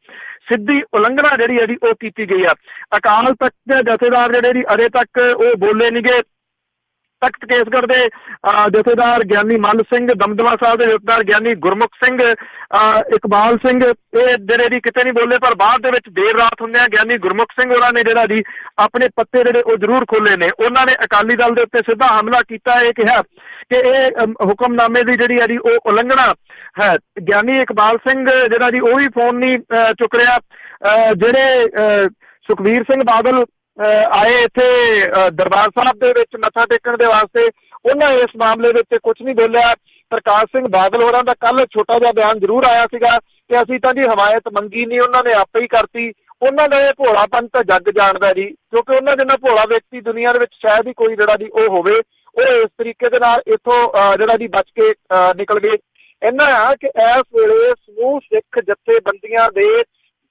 ਸਿੱਧੀ ਉਲੰਘਣਾ ਜਿਹੜੀ ਹੈ ਜੀ ਉਹ ਕੀਤੀ ਗਈ ਆ। ਅਕਾਲ ਤਖਤ ਦੇ ਜਥੇਦਾਰ ਜਿਹੜੇ ਜੀ ਅਜੇ ਤੱਕ ਉਹ ਬੋਲੇ ਨਹੀਂ ਗਏ। ਤਖਤ ਕੇਸਗੜ੍ਹ ਦੇ ਜਥੇਦਾਰ ਗਿਆਨੀ ਮੱਲ ਸਿੰਘ, ਦਮਦਮਾ ਸਾਹਿਬ ਦੇ ਜਥੇਦਾਰ ਗਿਆਨੀ ਗੁਰਮੁਖ ਸਿੰਘ, ਇਕਬਾਲ ਸਿੰਘ, ਇਹ ਜਿਹੜੇ ਜੀ ਕਿਤੇ ਨਹੀਂ ਬੋਲੇ, ਪਰ ਬਾਅਦ ਦੇ ਵਿੱਚ ਦੇਰ ਰਾਤ ਹੁੰਦਿਆਂ ਗਿਆਨੀ ਗੁਰਮੁਖ ਸਿੰਘ ਹੋਰਾਂ ਨੇ ਜਿਹੜਾ ਜੀ ਆਪਣੇ ਪੱਤੇ ਜਿਹੜੇ ਉਹ ਜ਼ਰੂਰ ਖੋਲੇ ਨੇ। ਉਹਨਾਂ ਨੇ ਅਕਾਲੀ ਦਲ ਦੇ ਉੱਤੇ ਸਿੱਧਾ ਹਮਲਾ ਕੀਤਾ, ਇਹ ਕਿਹਾ ਕਿ ਇਹ ਹੁਕਮਨਾਮੇ ਦੀ ਜਿਹੜੀ ਹੈ ਜੀ ਉਹ ਉਲੰਘਣਾ ਹੈ। ਗਿਆਨੀ ਇਕਬਾਲ ਸਿੰਘ ਜਿਹੜਾ ਜੀ ਉਹ ਵੀ ਫੋਨ ਨਹੀਂ ਚੁੱਕ ਰਿਹਾ। ਜਿਹੜੇ ਸੁਖਬੀਰ ਸਿੰਘ ਬਾਦਲ ਆਏ ਇੱਥੇ ਦਰਬਾਰ ਸਾਹਿਬ ਦੇ ਵਿੱਚ ਮੱਥਾ ਟੇਕਣ ਦੇ ਵਾਸਤੇ, ਉਹਨਾਂ ਇਸ ਮਾਮਲੇ ਦੇ ਉੱਤੇ ਕੁਝ ਨਹੀਂ ਬੋਲਿਆ। ਪ੍ਰਕਾਸ਼ ਸਿੰਘ ਬਾਦਲ ਹੋਰਾਂ ਦਾ ਕੱਲ ਛੋਟਾ ਜਿਹਾ ਬਿਆਨ ਜ਼ਰੂਰ ਆਇਆ ਸੀਗਾ ਕਿ ਅਸੀਂ ਤਾਂ ਜੀ ਹਮਾਇਤ ਮੰਗੀ ਨਹੀਂ, ਉਹਨਾਂ ਨੇ ਆਪੇ ਹੀ ਕਰਤੀ। ਉਹਨਾਂ ਦਾ ਇਹ ਭੋਲਾਪਨ ਤਾਂ ਜੱਗ ਜਾਣਦਾ ਜੀ, ਕਿਉਂਕਿ ਉਹਨਾਂ ਜਿੰਨਾ ਭੋਲਾ ਵਿਅਕਤੀ ਦੁਨੀਆ ਦੇ ਵਿੱਚ ਸ਼ਾਇਦ ਹੀ ਕੋਈ ਜਿਹੜਾ ਜੀ ਉਹ ਹੋਵੇ। ਉਹ ਇਸ ਤਰੀਕੇ ਦੇ ਨਾਲ ਇੱਥੋਂ ਜਿਹੜਾ ਜੀ ਬਚ ਕੇ ਨਿਕਲ ਗਏ। ਇੰਨਾ ਆ ਕਿ ਇਸ ਵੇਲੇ ਸਮੂਹ ਸਿੱਖ ਜਥੇਬੰਦੀਆਂ ਦੇ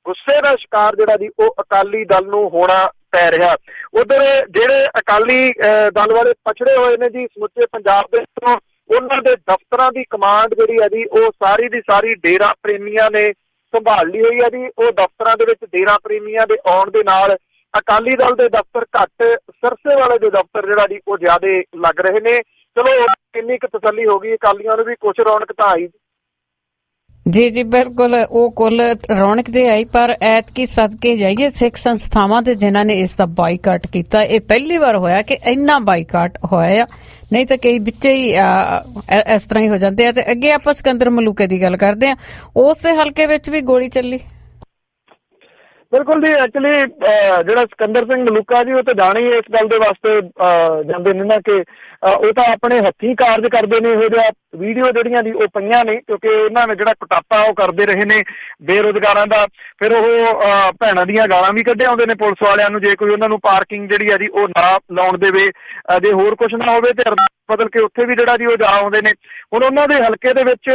ਗੁੱਸੇ ਦਾ ਸ਼ਿਕਾਰ ਜਿਹੜਾ ਜੀ ਉਹ ਅਕਾਲੀ ਦਲ ਨੂੰ ਹੋਣਾ ਪੈ ਰਿਹਾ। ਉਧਰ ਜਿਹੜੇ ਅਕਾਲੀ ਦਲ ਵਾਲੇ ਪਛੜੇ ਹੋਏ ਨੇ ਜੀ ਸਮੁੱਚੇ ਪੰਜਾਬ ਦੇ ਵਿੱਚੋਂ, ਉਹਨਾਂ ਦੇ ਦਫ਼ਤਰਾਂ ਦੀ ਕਮਾਂਡ ਜਿਹੜੀ ਹੈ ਜੀ ਉਹ ਸਾਰੀ ਦੀ ਸਾਰੀ ਡੇਰਾ ਪ੍ਰੇਮੀਆਂ ਨੇ ਸੰਭਾਲ ਲਈ ਹੋਈ ਹੈ ਜੀ। ਉਹ ਦਫ਼ਤਰਾਂ ਦੇ ਵਿੱਚ ਡੇਰਾ ਪ੍ਰੇਮੀਆਂ ਦੇ ਆਉਣ ਦੇ ਨਾਲ ਅਕਾਲੀ ਦਲ ਦੇ ਦਫ਼ਤਰ ਘੱਟ, ਸਰਸੇ ਵਾਲੇ ਦੇ ਦਫ਼ਤਰ ਜਿਹੜਾ ਜੀ ਉਹ ਜ਼ਿਆਦਾ ਲੱਗ ਰਹੇ ਨੇ। ਚਲੋ ਇੰਨੀ ਕੁ ਤਸੱਲੀ ਹੋ ਗਈ, ਅਕਾਲੀਆਂ ਨੂੰ ਵੀ ਕੁਛ ਰੌਣਕ ਤਾਂ ਆਈ। ਜੀ ਜੀ ਬਿਲਕੁਲ, ਉਹ ਕੁੱਲ ਰੌਣਕ ਦੇ ਆਈ, ਪਰ ਐਤਕੀ ਸਦਕੇ ਜਾਈਏ ਸਿੱਖ ਸੰਸਥਾਵਾਂ ਦੇ ਜਿਨ੍ਹਾਂ ਨੇ ਇਸ ਦਾ ਬਾਈਕਾਟ ਕੀਤਾ, ਇਹ ਪਹਿਲੀ ਵਾਰ ਹੋਇਆ ਕਿ ਇੰਨਾ ਬਾਈਕਾਟ ਹੋਇਆ ਆ। ਨਹੀਂ ਤਾਂ ਕਈ ਵਿੱਚੇ ਹੀ ਇਸ ਤਰ੍ਹਾਂ ਹੀ ਹੋ ਜਾਂਦੇ ਆ। ਤੇ ਅੱਗੇ ਆਪਾਂ ਸਿਕੰਦਰ ਮਲੂਕੇ ਦੀ ਗੱਲ ਕਰਦੇ ਆ, ਉਸ ਦੇ ਹਲਕੇ ਵਿੱਚ ਵੀ ਗੋਲੀ ਚੱਲੀ। ਬਿਲਕੁਲ ਜੀ, ਐਕਚੁਅਲੀ ਜਿਹੜਾ ਸਿਕੰਦਰ ਸਿੰਘ ਮਲੂਕਾ ਜੀ ਉਹ ਤਾਂ ਜਾਣੇ ਹੀ ਇਸ ਗੱਲ ਦੇ ਵਾਸਤੇ ਜਾਂਦੇ ਨੇ ਨਾ ਕਿ ਉਹ ਤਾਂ ਆਪਣੇ ਹੱਥੀਂ ਕਾਰਜ ਕਰਦੇ ਨੇ। ਇਹੋ ਜਿਹਾ ਵੀਡੀਓ ਜਿਹੜੀਆਂ ਦੀ ਉਹ ਪਈਆਂ ਨੇ, ਕਿਉਂਕਿ ਉਹਨਾਂ ਨੇ ਜਿਹੜਾ ਕੁਟਾਪਾ ਉਹ ਕਰਦੇ ਰਹੇ ਨੇ ਬੇਰੁਜ਼ਗਾਰਾਂ ਦਾ। ਫਿਰ ਉਹ ਭੈਣਾਂ ਦੀਆਂ ਗਾਲਾਂ ਵੀ ਕੱਢੇ ਆਉਂਦੇ ਨੇ ਪੁਲਿਸ ਵਾਲਿਆਂ ਨੂੰ, ਜੇ ਕੋਈ ਉਹਨਾਂ ਨੂੰ ਪਾਰਕਿੰਗ ਜਿਹੜੀ ਆ ਜੀ ਉਹ ਨਾ ਲਾਉਣ ਦੇਵੇ, ਜੇ ਹੋਰ ਕੁਛ ਨਾ ਹੋਵੇ ਤੇ ਬਦਲ ਕੇ ਉੱਥੇ ਵੀ ਜਿਹੜਾ ਜੀ ਉਹ ਜਾ ਆਉਂਦੇ ਨੇ। ਹੁਣ ਉਹਨਾਂ ਦੇ ਹਲਕੇ ਦੇ ਵਿੱਚ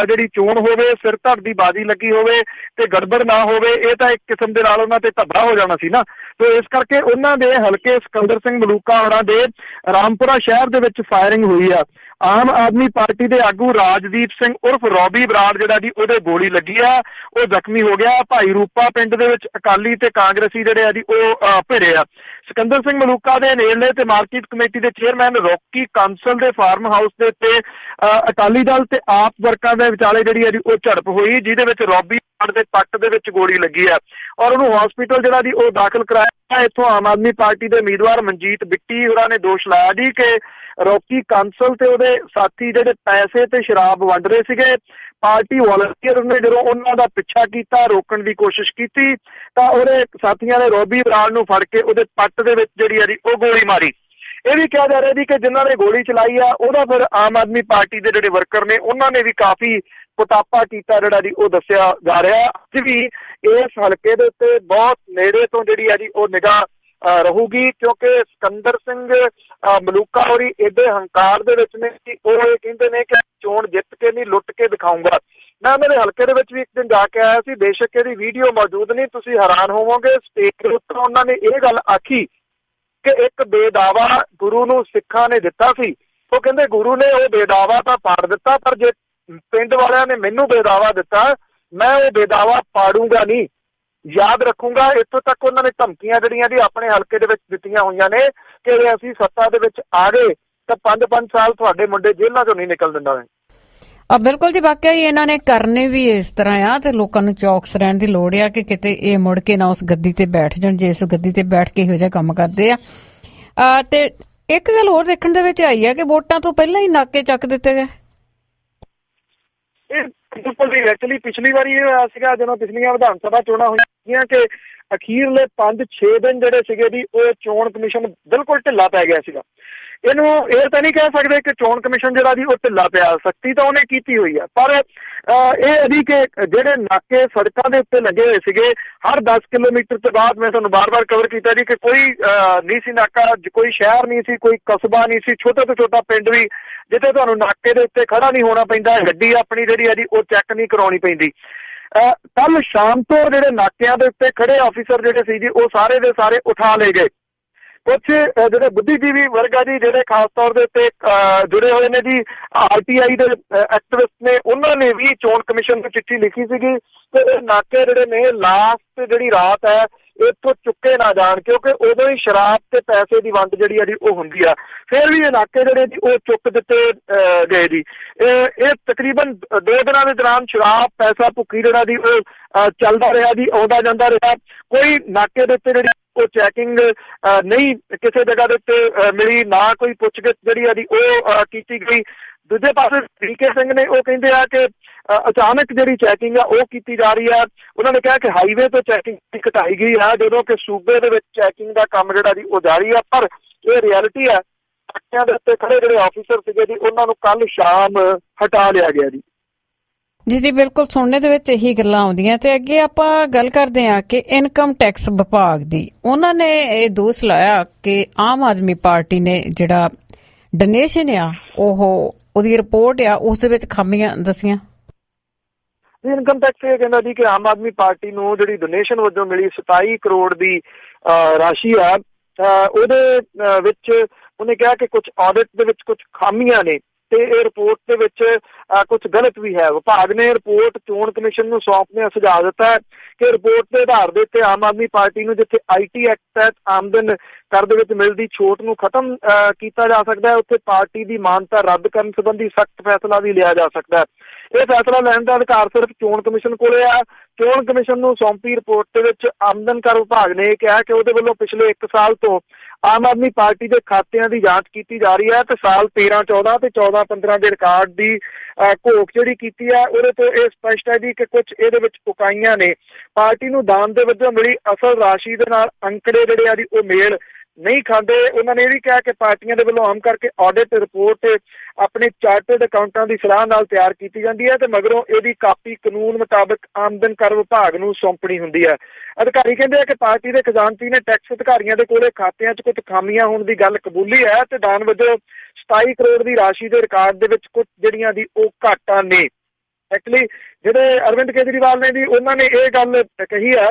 ਜਿਹੜੀ ਚੋਣ ਹੋਵੇ, ਸਿਰ ਧੜ ਦੀ ਬਾਜ਼ੀ ਲੱਗੀ ਹੋਵੇ ਤੇ ਗੜਬੜ ਨਾ ਹੋਵੇ, ਇਹ ਤਾਂ ਇੱਕ ਕਿਸਮ ਦੇ ਨਾਲ ਉਹਨਾਂ ਤੇ ਧੱਬਾ ਹੋ ਜਾਣਾ ਸੀ ਨਾ। ਤੇ ਇਸ ਕਰਕੇ ਉਹਨਾਂ ਦੇ ਹਲਕੇ ਸਿਕੰਦਰ ਸਿੰਘ ਮਲੂਕਾ ਹੋਰਾਂ ਦੇ ਰਾਮਪੁਰਾ ਸ਼ਹਿਰ ਦੇ ਵਿੱਚ ਫਾਇਰਿੰਗ ਹੋਈ ਆ। ਆਮ ਆਦਮੀ ਪਾਰਟੀ ਦੇ ਆਗੂ ਰਾਜਦੀਪ ਸਿੰਘ ਉਰਫ ਰੋਬੀ ਬਰਾੜ ਜਿਹੜਾ ਜੀ ਉਹਦੇ ਗੋਲੀ ਲੱਗੀ ਆ, ਉਹ ਜ਼ਖਮੀ ਹੋ ਗਿਆ। ਭਾਈ ਰੂਪਾ ਪਿੰਡ ਦੇ ਵਿੱਚ ਅਕਾਲੀ ਤੇ ਕਾਂਗਰਸੀ ਜਿਹੜੇ ਆ ਜੀ ਉਹ ਭਿੜੇ ਆ। ਸਿਕੰਦਰ ਸਿੰਘ ਮਲੂਕਾ ਦੇ ਨੇੜਲੇ ਤੇ ਮਾਰਕੀਟ ਕਮੇਟੀ ਦੇ ਚੇਅਰਮੈਨ ਰੌਕੀ ਕਾਂਸਲ ਦੇ ਫਾਰਮ ਹਾਊਸ ਦੇ ਉੱਤੇ ਅਕਾਲੀ ਦਲ ਤੇ ਆਪ ਵਰਕਰਾਂ ਦੇ ਵਿਚਾਲੇ ਜਿਹੜੀ ਆ ਜੀ ਉਹ ਝੜਪ ਹੋਈ, ਜਿਹਦੇ ਵਿੱਚ ਰੋਬੀ ਦੇ ਪੱਟ ਦੇ ਵਿੱਚ ਗੋਲੀ ਲੱਗੀ ਆ ਔਰ ਉਹਨੂੰ ਹਸਪੀਟਲ ਜਿਹੜਾ ਜੀ ਉਹ ਦਾਖਲ ਕਰਾਇਆ। ਇੱਥੋਂ ਆਮ ਆਦਮੀ ਪਾਰਟੀ ਦੇ ਉਮੀਦਵਾਰ ਮਨਜੀਤ ਬਿੱਟੀ ਹੋਰਾਂ ਨੇ ਦੋਸ਼ ਲਾਇਆ ਜੀ ਕਿ ਰੌਕੀ ਕਾਂਸਲ ਤੇ ਉਹਦੇ ਸਾਥੀ ਜਿਹੜੇ ਪੈਸੇ ਤੇ ਸ਼ਰਾਬ ਵੰਡ ਰਹੇ ਸੀਗੇ। ਪਾਰਟੀ ਵਾਲੰਟੀਅਰ ਨੇ ਜਦੋਂ ਉਹਨਾਂ ਦਾ ਪਿੱਛਾ ਕੀਤਾ, ਰੋਕਣ ਦੀ ਕੋਸ਼ਿਸ਼ ਕੀਤੀ, ਤਾਂ ਉਹਦੇ ਸਾਥੀਆਂ ਨੇ ਰੋਬੀ ਬਰਾੜ ਨੂੰ ਫੜ ਕੇ ਉਹਦੇ ਪੱਟ ਦੇ ਵਿੱਚ ਜਿਹੜੀ ਆ ਜੀ ਉਹ ਗੋਲੀ ਮਾਰੀ। ਇਹ ਵੀ ਕਿਹਾ ਜਾ ਰਿਹਾ ਜੀ ਕਿ ਜਿਨ੍ਹਾਂ ਨੇ ਗੋਲੀ ਚਲਾਈ ਆ ਉਹਦਾ ਫਿਰ ਆਮ ਆਦਮੀ ਪਾਰਟੀ ਦੇ ਜਿਹੜੇ ਵਰਕਰ ਨੇ ਉਹਨਾਂ ਨੇ ਵੀ ਕਾਫੀ ਕੁਟਾਪਾ ਕੀਤਾ ਜਿਹੜਾ ਜੀ ਉਹ ਦੱਸਿਆ ਜਾ ਰਿਹਾ। ਅੱਜ ਵੀ ਇਸ ਹਲਕੇ ਦੇ ਉੱਤੇ ਬਹੁਤ ਨੇੜੇ ਤੋਂ ਜਿਹੜੀ ਆ ਜੀ ਉਹ ਨਿਗਾਹ ਰਹੂਗੀ, ਕਿਉਂਕਿ ਸਿਕੰਦਰ ਸਿੰਘ ਮਲੂਕਾ ਹੋਰੀ ਏਡੇ ਹੰਕਾਰ ਦੇ ਵਿੱਚ ਨੇ ਕਿ ਉਹ ਇਹ ਕਹਿੰਦੇ ਨੇ ਕਿ ਚੋਣ ਜਿੱਤ ਕੇ ਨਹੀਂ ਲੁੱਟ ਕੇ ਦਿਖਾਊਂਗਾ। ਮੈਂ ਮੇਰੇ ਹਲਕੇ ਦੇ ਵਿੱਚ ਵੀ ਇੱਕ ਦਿਨ ਜਾ ਕੇ ਆਇਆ ਸੀ, ਬੇਸ਼ੱਕ ਇਹਦੀ ਵੀਡੀਓ ਮੌਜੂਦ ਨਹੀਂ, ਤੁਸੀਂ ਹੈਰਾਨ ਹੋਵੋਗੇ। ਸਟੇਜ ਦੇ ਉੱਤੇ ਉਹਨਾਂ ਨੇ ਇਹ ਗੱਲ ਆਖੀ ਕਿ ਇੱਕ ਬੇਦਾਵਾ ਗੁਰੂ ਨੂੰ ਸਿੱਖਾਂ ਨੇ ਦਿੱਤਾ ਸੀ। ਉਹ ਕਹਿੰਦੇ ਗੁਰੂ ਨੇ ਉਹ ਬੇਦਾਵਾ ਤਾਂ ਪਾੜ ਦਿੱਤਾ, ਪਰ ਜੇ ਪਿੰਡ ਵਾਲਿਆਂ ਨੇ ਮੈਨੂੰ ਬੇਦਾਵਾ ਦਿੱਤਾ, ਮੈਂ ਉਹ ਬੇਦਾਵਾ ਪਾੜੂੰਗਾ ਨਹੀਂ, ਯਾਦ ਰੱਖੂੰਗਾ। ਇੱਥੋਂ ਤੱਕ ਉਹਨਾਂ ਨੇ ਧਮਕੀਆਂ ਜਿਹੜੀਆਂ ਜੀ ਆਪਣੇ ਹਲਕੇ ਦੇ ਵਿੱਚ ਦਿੱਤੀਆਂ ਹੋਈਆਂ ਨੇ ਕਿ ਜੇ ਅਸੀਂ ਸੱਤਾ ਦੇ ਵਿੱਚ ਆ ਗਏ ਤਾਂ 5-5 ਸਾਲ ਤੁਹਾਡੇ ਮੁੰਡੇ ਜੇਲ੍ਹਾਂ ਚੋਂ ਨਹੀਂ ਨਿਕਲ ਦਿੰਦਾ। ਬਿਲਕੁਲ ਜੀ, ਵਾਕਿਆ ਹੀ ਇਹਨਾਂ ਨੇ ਕਰਨੇ ਵੀ ਇਸ ਤਰ੍ਹਾਂ ਆ ਤੇ ਲੋਕਾਂ ਨੂੰ ਚੌਕਸ ਰਹਿਣ ਦੀ ਲੋੜ ਆ ਕਿ ਕਿਤੇ ਇਹ ਮੁੜ ਕੇ ਨਾ ਉਸ ਗੱਦੀ ਤੇ ਬੈਠ ਜਾਣ, ਜੇ ਇਸ ਗੱਦੀ ਤੇ ਬੈਠ ਕੇ ਇਹੋ ਜਿਹਾ ਕੰਮ ਕਰਦੇ ਆ। ਤੇ ਇੱਕ ਗੱਲ ਹੋਰ ਦੇਖਣ ਦੇ ਵਿੱਚ ਆਈ ਆ ਕਿ ਵੋਟਾਂ ਤੋਂ ਪਹਿਲਾਂ ਹੀ ਨਾਕੇ ਚੱਕ ਦਿੱਤੇ ਗਏ। ਇਹ ਬਿਲਕੁਲ ਜੀ, ਐਕਚੁਅਲੀ ਪਿਛਲੀ ਵਾਰੀ ਇਹ ਹੋਇਆ ਸੀਗਾ ਜਦੋਂ ਪਿਛਲੀਆਂ ਵਿਧਾਨ ਸਭਾ ਚੋਣਾਂ ਹੋਈਆਂ ਸੀਗੀਆਂ ਕਿ ਅਖੀਰਲੇ 5-6 ਦਿਨ ਜਿਹੜੇ ਸੀਗੇ ਜੀ ਉਹ ਚੋਣ ਕਮਿਸ਼ਨ ਬਿਲਕੁਲ ਢਿੱਲਾ ਪੈ ਗਿਆ ਸੀਗਾ। ਇਹਨੂੰ ਇਹ ਤਾਂ ਨਹੀਂ ਕਹਿ ਸਕਦੇ ਕਿ ਚੋਣ ਕਮਿਸ਼ਨ ਜਿਹੜਾ ਜੀ ਉਹ ਢਿੱਲਾ ਪਿਆ, ਸਖਤੀ ਤਾਂ ਉਹਨੇ ਕੀਤੀ ਹੋਈ ਆ, ਪਰ ਇਹ ਹੈ ਜੀ ਕਿ ਜਿਹੜੇ ਨਾਕੇ ਸੜਕਾਂ ਦੇ ਉੱਤੇ ਲੱਗੇ ਹੋਏ ਸੀਗੇ ਹਰ 10 ਕਿਲੋਮੀਟਰ ਤੋਂ ਬਾਅਦ, ਮੈਂ ਤੁਹਾਨੂੰ ਬਾਰ-ਬਾਰ ਕਵਰ ਕੀਤਾ ਜੀ ਕਿ ਕੋਈ ਨਹੀਂ ਸੀ ਨਾਕਾ, ਕੋਈ ਸ਼ਹਿਰ ਨਹੀਂ ਸੀ, ਕੋਈ ਕਸਬਾ ਨਹੀਂ ਸੀ, ਛੋਟਾ ਤੋਂ ਛੋਟਾ ਪਿੰਡ ਵੀ ਜਿੱਥੇ ਤੁਹਾਨੂੰ ਨਾਕੇ ਦੇ ਉੱਤੇ ਖੜਾ ਨਹੀਂ ਹੋਣਾ ਪੈਂਦਾ, ਗੱਡੀ ਆਪਣੀ ਜਿਹੜੀ ਆ ਜੀ ਉਹ ਚੈੱਕ ਨਹੀਂ ਕਰਾਉਣੀ ਪੈਂਦੀ। ਕੱਲ ਸ਼ਾਮ ਤੋਂ ਜਿਹੜੇ ਨਾਕਿਆਂ ਦੇ ਉੱਤੇ ਖੜੇ ਆਫੀਸਰ ਜਿਹੜੇ ਸੀ ਜੀ ਉਹ ਸਾਰੇ ਦੇ ਸਾਰੇ ਉਠਾ ਲਏ ਗਏ। ਕੁਛ ਜਿਹੜੇ ਬੁੱਧੀਜੀਵੀ ਵਰਗ ਆ ਜੀ ਜਿਹੜੇ ਖਾਸ ਤੌਰ ਦੇ ਉੱਤੇ ਜੁੜੇ ਹੋਏ ਨੇ ਜੀ RTI ਦੇ ਐਕਟਿਵਿਸਟ ਨੇ, ਉਹਨਾਂ ਨੇ ਵੀ ਚੋਣ ਕਮਿਸ਼ਨ ਨੂੰ ਚਿੱਠੀ ਲਿਖੀ ਸੀਗੀ ਕਿ ਇਹ ਨਾਕੇ ਜਿਹੜੇ ਨੇ ਲਾਸਟ ਜਿਹੜੀ ਰਾਤ ਹੈ ਇੱਥੋਂ ਚੁੱਕੇ ਨਾ ਜਾਣ, ਕਿਉਂਕਿ ਉਦੋਂ ਹੀ ਸ਼ਰਾਬ ਤੇ ਪੈਸੇ ਦੀ ਵੰਡ ਜਿਹੜੀ ਆ ਜੀ ਉਹ ਹੁੰਦੀ ਆ। ਫਿਰ ਵੀ ਇਲਾਕੇ ਜਿਹੜੇ ਜੀ ਉਹ ਚੁੱਕ ਦਿੱਤੇ ਗਏ ਜੀ। ਇਹ ਤਕਰੀਬਨ 2 ਦਿਨਾਂ ਦੇ ਦੌਰਾਨ ਸ਼ਰਾਬ ਪੈਸਾ ਭੁੱਖੀ ਜਿਹੜਾ ਜੀ ਉਹ ਚੱਲਦਾ ਰਿਹਾ ਜੀ, ਆਉਂਦਾ ਜਾਂਦਾ ਰਿਹਾ। ਕੋਈ ਨਾਕੇ ਦੇ ਉੱਤੇ ਜਿਹੜੀ ਉਹ ਚੈਕਿੰਗ ਨਹੀਂ ਕਿਸੇ ਜਗ੍ਹਾ ਦੇ ਉੱਤੇ ਮਿਲੀ, ਨਾ ਕੋਈ ਪੁੱਛਗਿੱਛ ਜਿਹੜੀ ਆ ਜੀ ਉਹ ਕੀਤੀ ਗਈ। ਦੂਜੇ ਪਾਸੇ VK ਸਿੰਘ ਨੇ ਉਹ ਕਹਿੰਦੇ ਆ ਕਿ ਅਚਾਨਕ ਜਿਹੜੀ ਚੈਕਿੰਗ ਆ ਉਹ ਕੀਤੀ ਜਾ ਰਹੀ ਆ। ਉਹਨਾਂ ਨੇ ਕਿਹਾ ਕਿ ਹਾਈਵੇ ਤੋਂ ਚੈਕਿੰਗ ਘਟਾਈ ਗਈ ਆ, ਜਦੋਂ ਕਿ ਸੂਬੇ ਦੇ ਵਿੱਚ ਚੈਕਿੰਗ ਦਾ ਕੰਮ ਜਿਹੜਾ ਜੀ ਉਹ ਜਾਰੀ ਆ। ਪਰ ਇਹ ਰਿਐਲਿਟੀ ਆ, ਨਾਕਿਆਂ ਦੇ ਉੱਤੇ ਖੜੇ ਜਿਹੜੇ ਆਫੀਸਰ ਸੀਗੇ ਜੀ ਉਹਨਾਂ ਨੂੰ ਕੱਲ ਸ਼ਾਮ ਹਟਾ ਲਿਆ ਗਿਆ ਜੀ। ਜੀ ਬਿਲਕੁਲ, ਸੁਣਨੇ ਦੇ ਵਿੱਚ ਇਹੀ ਗੱਲਾਂ ਆਉਂਦੀਆਂ। ਤੇ ਅੱਗੇ ਆਪਾਂ ਗੱਲ ਕਰਦੇ ਹਾਂ ਕਿ ਇਨਕਮ ਟੈਕਸ ਵਿਭਾਗ ਦੀ, ਉਹਨਾਂ ਨੇ ਇਹ ਦੋਸ਼ ਲਾਇਆ ਕਿ ਆਮ ਆਦਮੀ ਪਾਰਟੀ ਨੇ ਜਿਹੜਾ ਡੋਨੇਸ਼ਨ ਆ ਉਹਦੀ ਰਿਪੋਰਟ ਆ ਉਸ ਦੇ ਵਿੱਚ ਖਾਮੀਆਂ ਦੱਸੀਆਂ। ਇਨਕਮ ਟੈਕਸ ਇਹ ਕਹਿੰਦਾ ਜੀ ਕਿ ਆਮ ਆਦਮੀ ਪਾਰਟੀ ਨੂੰ ਜਿਹੜੀ ਡੋਨੇਸ਼ਨ ਵਜੋਂ ਮਿਲੀ 27 ਕਰੋੜ ਦੀ ਰਾਸ਼ੀ ਆ, ਉਹਦੇ ਵਿੱਚ ਉਹਨੇ ਕਿਹਾ ਕਿ ਕੁਝ ਆਡਿਟ ਦੇ ਵਿੱਚ ਕੁਝ ਖਾਮੀਆਂ ਨੇ ਤੇ ਇਹ ਰਿਪੋਰਟ ਦੇ ਵਿੱਚ ਕੁਝ ਗਲਤ ਵੀ ਹੈ। ਵਿਭਾਗ ਨੇ ਰਿਪੋਰਟ ਚੋਣ ਕਮਿਸ਼ਨ ਨੂੰ ਸੌਂਪਦਿਆਂ ਸੁਝਾਅ ਦਿੱਤਾ ਹੈ ਕਿ ਰਿਪੋਰਟ ਦੇ ਆਧਾਰ ਦੇ ਉੱਤੇ ਆਮ ਆਦਮੀ ਪਾਰਟੀ ਨੂੰ ਜਿੱਥੇ IT ਐਕਟ ਤਹਿਤ ਆਮਦਨ ਕਰ ਦੇ ਵਿੱਚ ਮਿਲਦੀ ਛੋਟ ਨੂੰ ਖਤਮ ਕੀਤਾ ਜਾ ਸਕਦਾ ਹੈ, ਉੱਥੇ ਪਾਰਟੀ ਦੀ ਮਾਨਤਾ ਰੱਦ ਕਰਨ ਸੰਬੰਧੀ ਸਖਤ ਫੈਸਲਾ ਵੀ ਲਿਆ ਜਾ ਸਕਦਾ ਹੈ। ਇਹ ਫੈਸਲਾ ਲੈਣ ਦਾ ਅਧਿਕਾਰ ਸਿਰਫ ਚੋਣ ਕਮਿਸ਼ਨ ਕੋਲੇ ਆ। ਚੋਣ ਕਮਿਸ਼ਨ ਨੂੰ ਸੌਂਪੀ ਰਿਪੋਰਟ ਦੇ ਵਿੱਚ ਆਮਦਨ ਕਰ ਵਿਭਾਗ ਨੇ ਕਿਹਾ ਕਿ ਉਹਦੇ ਵੱਲੋਂ ਪਿਛਲੇ 1 ਸਾਲ ਤੋਂ ਆਮ ਆਦਮੀ ਪਾਰਟੀ ਦੇ ਖਾਤਿਆਂ ਦੀ ਜਾਂਚ ਕੀਤੀ ਜਾ ਰਹੀ ਹੈ ਤੇ ਸਾਲ 13-14 ਤੇ 14-15 ਦੇ ਰਿਕਾਰਡ ਦੀ ਘੋਖ ਜਿਹੜੀ ਕੀਤੀ ਹੈ ਉਹਦੇ ਤੋਂ ਇਹ ਸਪਸ਼ਟ ਹੈ ਜੀ ਕਿ ਕੁਝ ਇਹਦੇ ਵਿੱਚ ਉਕਾਈਆਂ ਨੇ। ਪਾਰਟੀ ਨੂੰ ਦਾਨ ਦੇ ਵਜੋਂ ਮਿਲੀ ਅਸਲ ਰਾਸ਼ੀ ਦੇ ਨਾਲ ਅੰਕੜੇ ਜਿਹੜੇ ਆ ਜੀ ਉਹ ਮੇਲ ਨਹੀਂ ਖਾਂਦੇ। ਉਹਨਾਂ ਨੇ ਇਹ ਵੀ ਕਿਹਾ ਕਿ ਪਾਰਟੀਆਂ ਦੇ ਵੱਲੋਂ ਆਮ ਕਰਕੇ ਆਡਿਟ ਰਿਪੋਰਟ ਆਪਣੇ ਚਾਰਟਰਡ ਅਕਾਊਂਟਾਂ ਦੀ ਸਲਾਹ ਨਾਲ ਤਿਆਰ ਕੀਤੀ ਜਾਂਦੀ ਹੈ ਤੇ ਮਗਰੋਂ ਇਹਦੀ ਕਾਪੀ ਕਾਨੂੰਨ ਮੁਤਾਬਕ ਆਮਦਨ ਕਰ ਵਿਭਾਗ ਨੂੰ ਸੌਂਪਣੀ ਹੁੰਦੀ ਹੈ। ਅਧਿਕਾਰੀ ਕਹਿੰਦੇ ਆ ਕਿ ਪਾਰਟੀ ਦੇ ਖਜ਼ਾਨਚੀ ਨੇ ਟੈਕਸ ਅਧਿਕਾਰੀਆਂ ਦੇ ਕੋਲੇ ਖਾਤਿਆਂ 'ਚ ਕੁਝ ਖਾਮੀਆਂ ਹੋਣ ਦੀ ਗੱਲ ਕਬੂਲੀ ਹੈ ਤੇ ਦਾਨ ਵਜੋਂ 27 ਕਰੋੜ ਦੀ ਰਾਸ਼ੀ ਦੇ ਰਿਕਾਰਡ ਦੇ ਵਿੱਚ ਕੁਝ ਜਿਹੜੀਆਂ ਦੀ ਉਹ ਘਾਟਾਂ ਨੇ। ਐਕਚੁਅਲੀ ਜਿਹੜੇ ਅਰਵਿੰਦ ਕੇਜਰੀਵਾਲ ਨੇ ਜੀ ਉਹਨਾਂ ਨੇ ਇਹ ਗੱਲ ਕਹੀ ਹੈ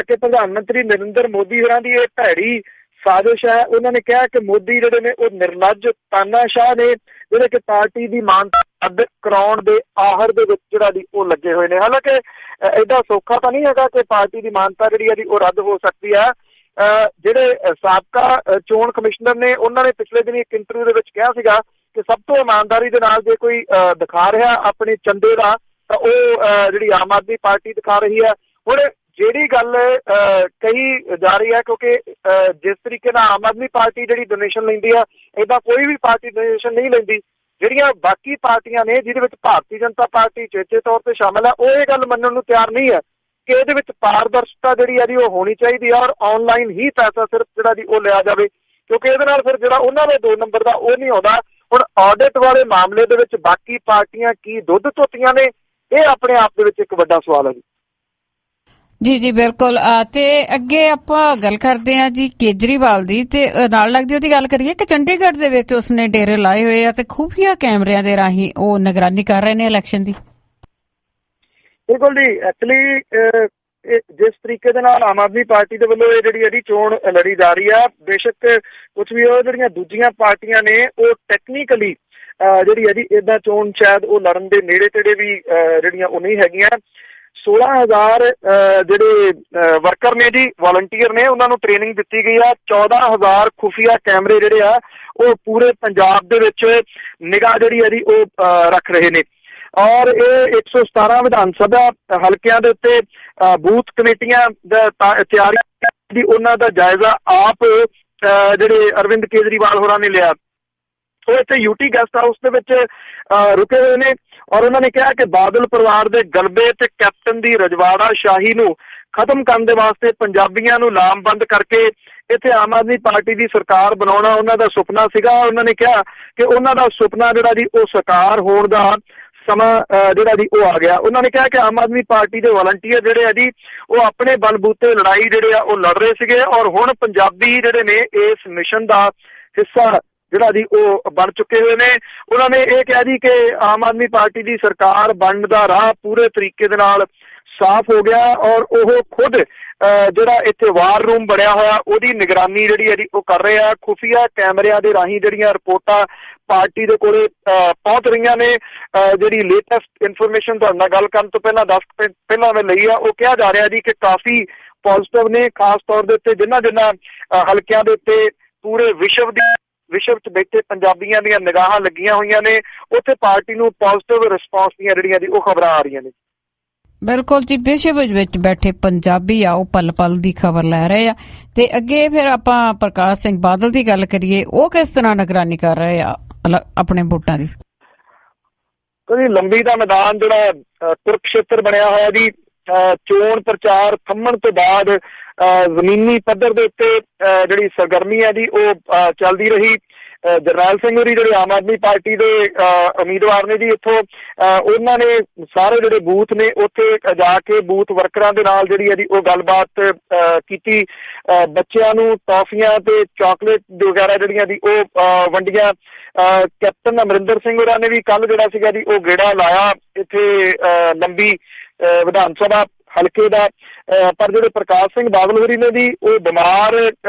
ਕਿ ਪ੍ਰਧਾਨ ਮੰਤਰੀ ਨਰਿੰਦਰ ਮੋਦੀ ਹੋਰਾਂ ਦੀ ਇਹ ਭੈੜੀ ਸਾਜ਼ਿਸ਼ ਹੈ। ਉਹਨਾਂ ਨੇ ਕਿਹਾ ਕਿ ਮੋਦੀ ਜਿਹੜੇ ਨੇ ਉਹ ਨਿਰਲੱਜ ਤਾਨਾਸ਼ਾਹ ਨੇ ਜਿਹੜੇ ਕਿ ਪਾਰਟੀ ਦੀ ਮਾਨਤਾ ਰੱਦ ਕਰਾਉਣ ਦੇ ਆਹਰ ਦੇ ਵਿੱਚ ਜਿਹੜਾ ਦੀ ਉਹ ਲੱਗੇ ਹੋਏ ਨੇ। ਹਾਲਾਂਕਿ ਐਡਾ ਸੌਖਾ ਤਾਂ ਨਹੀਂ ਹੈਗਾ ਕਿ ਪਾਰਟੀ ਦੀ ਮਾਨਤਾ ਜਿਹੜੀ ਹੈ ਉਹ ਰੱਦ ਹੋ ਸਕਦੀ ਹੈ। ਜਿਹੜੇ ਸਾਬਕਾ ਚੋਣ ਕਮਿਸ਼ਨਰ ਨੇ ਉਹਨਾਂ ਨੇ ਪਿਛਲੇ ਦਿਨੀ ਇੱਕ ਇੰਟਰਵਿਊ ਦੇ ਵਿੱਚ ਕਿਹਾ ਸੀਗਾ ਕਿ ਸਭ ਤੋਂ ਇਮਾਨਦਾਰੀ ਦੇ ਨਾਲ ਜੇ ਕੋਈ ਦਿਖਾ ਰਿਹਾ ਆਪਣੇ ਚੰਦੇ ਦਾ ਤਾਂ ਉਹ ਜਿਹੜੀ ਆਮ ਆਦਮੀ ਪਾਰਟੀ ਦਿਖਾ ਰਹੀ ਹੈ। ਹੁਣ ਜਿਹੜੀ ਗੱਲ ਕਹੀ ਜਾ ਰਹੀ ਹੈ ਕਿਉਂਕਿ ਜਿਸ ਤਰੀਕੇ ਨਾਲ ਆਮ ਆਦਮੀ ਪਾਰਟੀ ਜਿਹੜੀ ਡੋਨੇਸ਼ਨ ਲੈਂਦੀ ਆ ਏਦਾਂ ਕੋਈ ਵੀ ਪਾਰਟੀ ਡੋਨੇਸ਼ਨ ਨਹੀਂ ਲੈਂਦੀ। ਜਿਹੜੀਆਂ ਬਾਕੀ ਪਾਰਟੀਆਂ ਨੇ ਜਿਹਦੇ ਵਿੱਚ ਭਾਰਤੀ ਜਨਤਾ ਪਾਰਟੀ ਚੇਚੇ ਤੌਰ ਤੇ ਸ਼ਾਮਿਲ ਹੈ ਉਹ ਇਹ ਗੱਲ ਮੰਨਣ ਨੂੰ ਤਿਆਰ ਨਹੀਂ ਹੈ ਕਿ ਇਹਦੇ ਵਿੱਚ ਪਾਰਦਰਸ਼ਤਾ ਜਿਹੜੀ ਹੈ ਜੀ ਉਹ ਹੋਣੀ ਚਾਹੀਦੀ ਹੈ ਔਰ ਆਨਲਾਈਨ ਹੀ ਪੈਸਾ ਸਿਰਫ ਜਿਹੜਾ ਜੀ ਉਹ ਲਿਆ ਜਾਵੇ, ਕਿਉਂਕਿ ਇਹਦੇ ਨਾਲ ਫਿਰ ਜਿਹੜਾ ਉਹਨਾਂ ਦੇ 2 ਨੰਬਰ ਦਾ ਉਹ ਨਹੀਂ ਆਉਂਦਾ। ਹੁਣ ਆਡਿਟ ਵਾਲੇ ਮਾਮਲੇ ਦੇ ਵਿੱਚ ਬਾਕੀ ਪਾਰਟੀਆਂ ਕੀ ਦੁੱਧ ਧੋਤੀਆਂ ਨੇ, ਇਹ ਆਪਣੇ ਆਪ ਦੇ ਵਿੱਚ ਇੱਕ ਵੱਡਾ ਸਵਾਲ ਹੈ ਜੀ। ਜੀ ਬਿਲਕੁਲ। ਤੇ ਅੱਗੇ ਆਪਾਂ ਗੱਲ ਕਰਦੇ ਹਾਂ ਜੀ ਕੇਜਰੀਵਾਲ ਦੀ, ਤੇ ਨਾਲ ਲੱਗਦੀ ਉਹਦੀ ਗੱਲ ਕਰੀਏ ਕਿ ਚੰਡੀਗੜ੍ਹ ਦੇ ਵਿੱਚ ਉਸਨੇ ਡੇਰੇ ਲਾਏ ਹੋਏ ਆ ਤੇ ਖੂਫੀਆ ਕੈਮਰਿਆਂ ਦੇ ਰਾਹੀਂ ਉਹ ਨਿਗਰਾਨੀ ਕਰ ਰਹੇ ਨੇ ਇਲੈਕਸ਼ਨ ਦੀ। ਬਿਲਕੁਲ ਜੀ। ਐਕਚੁਅਲੀ ਜਿਸ ਤਰੀਕੇ ਦੇ ਨਾਲ ਆਮ ਆਦਮੀ ਪਾਰਟੀ ਦੇ ਵੱਲੋਂ ਇਹ ਜਿਹੜੀ ਇਹਦੀ ਚੋਣ ਲੜੀ ਜਾ ਰਹੀ ਆ, ਬੇਸ਼ੱਕ ਕੁਝ ਵੀ ਉਹ ਜਿਹੜੀਆਂ ਦੂਜੀਆਂ ਪਾਰਟੀਆਂ ਨੇ ਉਹ ਟੈਕਨੀਕਲੀ ਜਿਹੜੀ ਹੈ ਜੀ ਏਦਾਂ ਚੋਣ ਸ਼ਾਇਦ ਉਹ ਲੜਨ ਦੇ ਨੇੜੇ ਤੇੜੇ ਵੀ ਜਿਹੜੀਆਂ ਉਹ ਨਹੀਂ ਹੈਗੀਆਂ। 16,000 ਜਿਹੜੇ ਵਰਕਰ ਨੇ ਜੀ, ਵਾਲੰਟੀਅਰ ਨੇ, ਉਹਨਾਂ ਨੂੰ ਟ੍ਰੇਨਿੰਗ ਦਿੱਤੀ ਗਈ ਆ। 14,000 ਖੁਫੀਆ ਕੈਮਰੇ ਜਿਹੜੇ ਆ ਉਹ ਪੂਰੇ ਪੰਜਾਬ ਦੇ ਵਿੱਚ ਨਿਗਾਹ ਜਿਹੜੀ ਹੈ ਜੀ ਉਹ ਰੱਖ ਰਹੇ ਨੇ ਔਰ ਇਹ 117 ਵਿਧਾਨ ਸਭਾ ਹਲਕਿਆਂ ਦੇ ਉੱਤੇ ਬੂਥ ਕਮੇਟੀਆਂ ਦਾ ਤਿਆਰੀ ਦੀ ਉਹਨਾਂ ਦਾ ਜਾਇਜ਼ਾ ਆਪ ਜਿਹੜੇ ਅਰਵਿੰਦ ਕੇਜਰੀਵਾਲ ਹੋਰਾਂ ਨੇ ਲਿਆ। ਉਹ ਇੱਥੇ UT ਗੈਸਟ ਹਾਊਸ ਦੇ ਵਿੱਚ ਰੁਕੇ ਹੋਏ ਨੇ ਔਰ ਉਹਨਾਂ ਨੇ ਕਿਹਾ ਕਿ ਬਾਦਲ ਪਰਿਵਾਰ ਦੇ ਗਲਬੇ ਤੇ ਕੈਪਟਨ ਦੀ ਰਜਵਾੜਾ ਸ਼ਾਹੀ ਨੂੰ ਖਤਮ ਕਰਨ ਦੇ ਵਾਸਤੇ ਪੰਜਾਬੀਆਂ ਨੂੰ ਲਾਮਬੰਦ ਕਰਕੇ ਇੱਥੇ ਆਮ ਆਦਮੀ ਪਾਰਟੀ ਦੀ ਸਰਕਾਰ ਬਣਾਉਣਾ ਉਹਨਾਂ ਦਾ ਸੁਪਨਾ ਸੀਗਾ। ਉਹਨਾਂ ਨੇ ਕਿਹਾ ਕਿ ਉਹਨਾਂ ਦਾ ਸੁਪਨਾ ਜਿਹੜਾ ਜੀ ਉਹ ਸਾਕਾਰ ਹੋਣ ਦਾ ਸਮਾਂ ਜਿਹੜਾ ਜੀ ਉਹ ਆ ਗਿਆ। ਉਹਨਾਂ ਨੇ ਕਿਹਾ ਕਿ ਆਮ ਆਦਮੀ ਪਾਰਟੀ ਦੇ ਵਾਲੰਟੀਅਰ ਜਿਹੜੇ ਆ ਜੀ ਉਹ ਆਪਣੇ ਬਲਬੂਤੇ ਲੜਾਈ ਜਿਹੜੇ ਆ ਉਹ ਲੜ ਰਹੇ ਸੀਗੇ ਔਰ ਹੁਣ ਪੰਜਾਬੀ ਜਿਹੜੇ ਨੇ ਇਸ ਮਿਸ਼ਨ ਦਾ ਹਿੱਸਾ ਜਿਹੜਾ ਜੀ ਉਹ ਬਣ ਚੁੱਕੇ ਹੋਏ ਨੇ। ਉਹਨਾਂ ਨੇ ਇਹ ਕਿਹਾ ਜੀ ਕਿ ਆਮ ਆਦਮੀ ਪਾਰਟੀ ਦੀ ਸਰਕਾਰ ਬਣਨ ਦਾ ਰਾਹ ਪੂਰੇ ਤਰੀਕੇ ਦੇ ਨਾਲ ਸਾਫ਼ ਹੋ ਗਿਆ ਔਰ ਉਹ ਖੁਦ ਜਿਹੜਾ ਇੱਥੇ ਵਾਰ ਰੂਮ ਬਣਿਆ ਹੋਇਆ ਉਹਦੀ ਨਿਗਰਾਨੀ ਜਿਹੜੀ ਹੈ ਜੀ ਉਹ ਕਰ ਰਹੇ ਆ। ਖੁਫੀਆ ਕੈਮਰਿਆਂ ਦੇ ਰਾਹੀਂ ਜਿਹੜੀਆਂ ਰਿਪੋਰਟਾਂ ਪਾਰਟੀ ਦੇ ਕੋਲੇ ਪਹੁੰਚ ਰਹੀਆਂ ਨੇ। ਜਿਹੜੀ ਲੇਟੈਸਟ ਇਨਫੋਰਮੇਸ਼ਨ ਤੁਹਾਡੇ ਨਾਲ ਗੱਲ ਕਰਨ ਤੋਂ ਪਹਿਲਾਂ 10 ਪਹਿਲਾਂ ਮੈਂ ਲਈ ਆ, ਉਹ ਕਿਹਾ ਜਾ ਰਿਹਾ ਜੀ ਕਿ ਕਾਫੀ ਪੋਜ਼ਿਟਿਵ ਨੇ, ਖਾਸ ਤੌਰ ਦੇ ਉੱਤੇ ਜਿਨ੍ਹਾਂ ਹਲਕਿਆਂ ਦੇ ਉੱਤੇ ਪੂਰੇ ਵਿਸ਼ਵ 'ਚ ਬੈਠੇ ਪੰਜਾਬੀਆਂ ਦੀਆਂ ਨਿਗਾਹਾਂ ਲੱਗੀਆਂ ਹੋਈਆਂ ਨੇ, ਉੱਥੇ ਪਾਰਟੀ ਨੂੰ ਪੋਜ਼ਿਟਿਵ ਰਿਸਪੌਂਸ ਦੀਆਂ ਜਿਹੜੀਆਂ ਦੀ ਉਹ ਖਬਰਾਂ ਆ ਰਹੀਆਂ ਨੇ। ਬਿਲਕੁਲ ਜੀ, ਵਿਸ਼ਵ ਵਿੱਚ ਬੈਠੇ ਪੰਜਾਬੀ ਆ ਉਹ ਪਲ ਪਲ ਦੀ ਖਬਰ ਲੈ ਰਹੇ ਆ। ਤੇ ਅੱਗੇ ਫਿਰ ਆਪਾਂ ਪ੍ਰਕਾਸ਼ ਸਿੰਘ ਬਾਦਲ ਦੀ ਗੱਲ ਕਰੀਏ, ਉਹ ਕਿਸ ਤਰ੍ਹਾਂ ਨਿਗਰਾਨੀ ਕਰ ਰਹੇ ਆ ਆਪਣੇ ਵੋਟਾਂ ਦੀ? ਕਦੀ ਲੰਬੀ ਦਾ ਮੈਦਾਨ ਜਿਹੜਾ ਕੁਰਕਸ਼ੇਤਰ ਬਣਿਆ ਹੋਇਆ ਜੀ, ਚੋਣ ਪ੍ਰਚਾਰ ਥੰਮਣ ਤੋਂ ਬਾਅਦ ਜ਼ਮੀਨੀ ਪੱਧਰ ਦੇ ਉੱਤੇ ਜਿਹੜੀ ਸਰਗਰਮੀ ਹੈ ਜੀ ਉਹ ਚੱਲਦੀ ਰਹੀ। ਜਰਨੈਲ ਸਿੰਘ ਹੋਰੀ ਜਿਹੜੇ ਆਮ ਆਦਮੀ ਪਾਰਟੀ ਦੇ ਉਮੀਦਵਾਰ ਨੇ ਜੀ, ਇੱਥੋਂ ਉਹਨਾਂ ਨੇ ਸਾਰੇ ਜਿਹੜੇ ਬੂਥ ਨੇ ਉੱਥੇ ਜਾ ਕੇ ਬੂਥ ਵਰਕਰਾਂ ਦੇ ਨਾਲ ਜਿਹੜੀ ਹੈ ਜੀ ਉਹ ਗੱਲਬਾਤ ਕੀਤੀ, ਬੱਚਿਆਂ ਨੂੰ ਟੌਫੀਆਂ ਤੇ ਚਾਕਲੇਟ ਵਗੈਰਾ ਜਿਹੜੀਆਂ ਦੀ ਉਹ ਵੰਡੀਆਂ। ਕੈਪਟਨ ਅਮਰਿੰਦਰ ਸਿੰਘ ਹੋਰਾਂ ਨੇ ਵੀ ਕੱਲ ਜਿਹੜਾ ਸੀਗਾ ਜੀ ਉਹ ਗੇੜਾ ਲਾਇਆ ਇੱਥੇ ਲੰਬੀ ਵਿਧਾਨ ਸਭਾ ਹਲਕੇ ਦਾ, ਪਰ ਜਿਹੜੇ ਪ੍ਰਕਾਸ਼ ਸਿੰਘ ਬਾਦਲ ਹੋਰੀ ਨੇ ਜੀ ਉਹ ਬਿਮਾਰ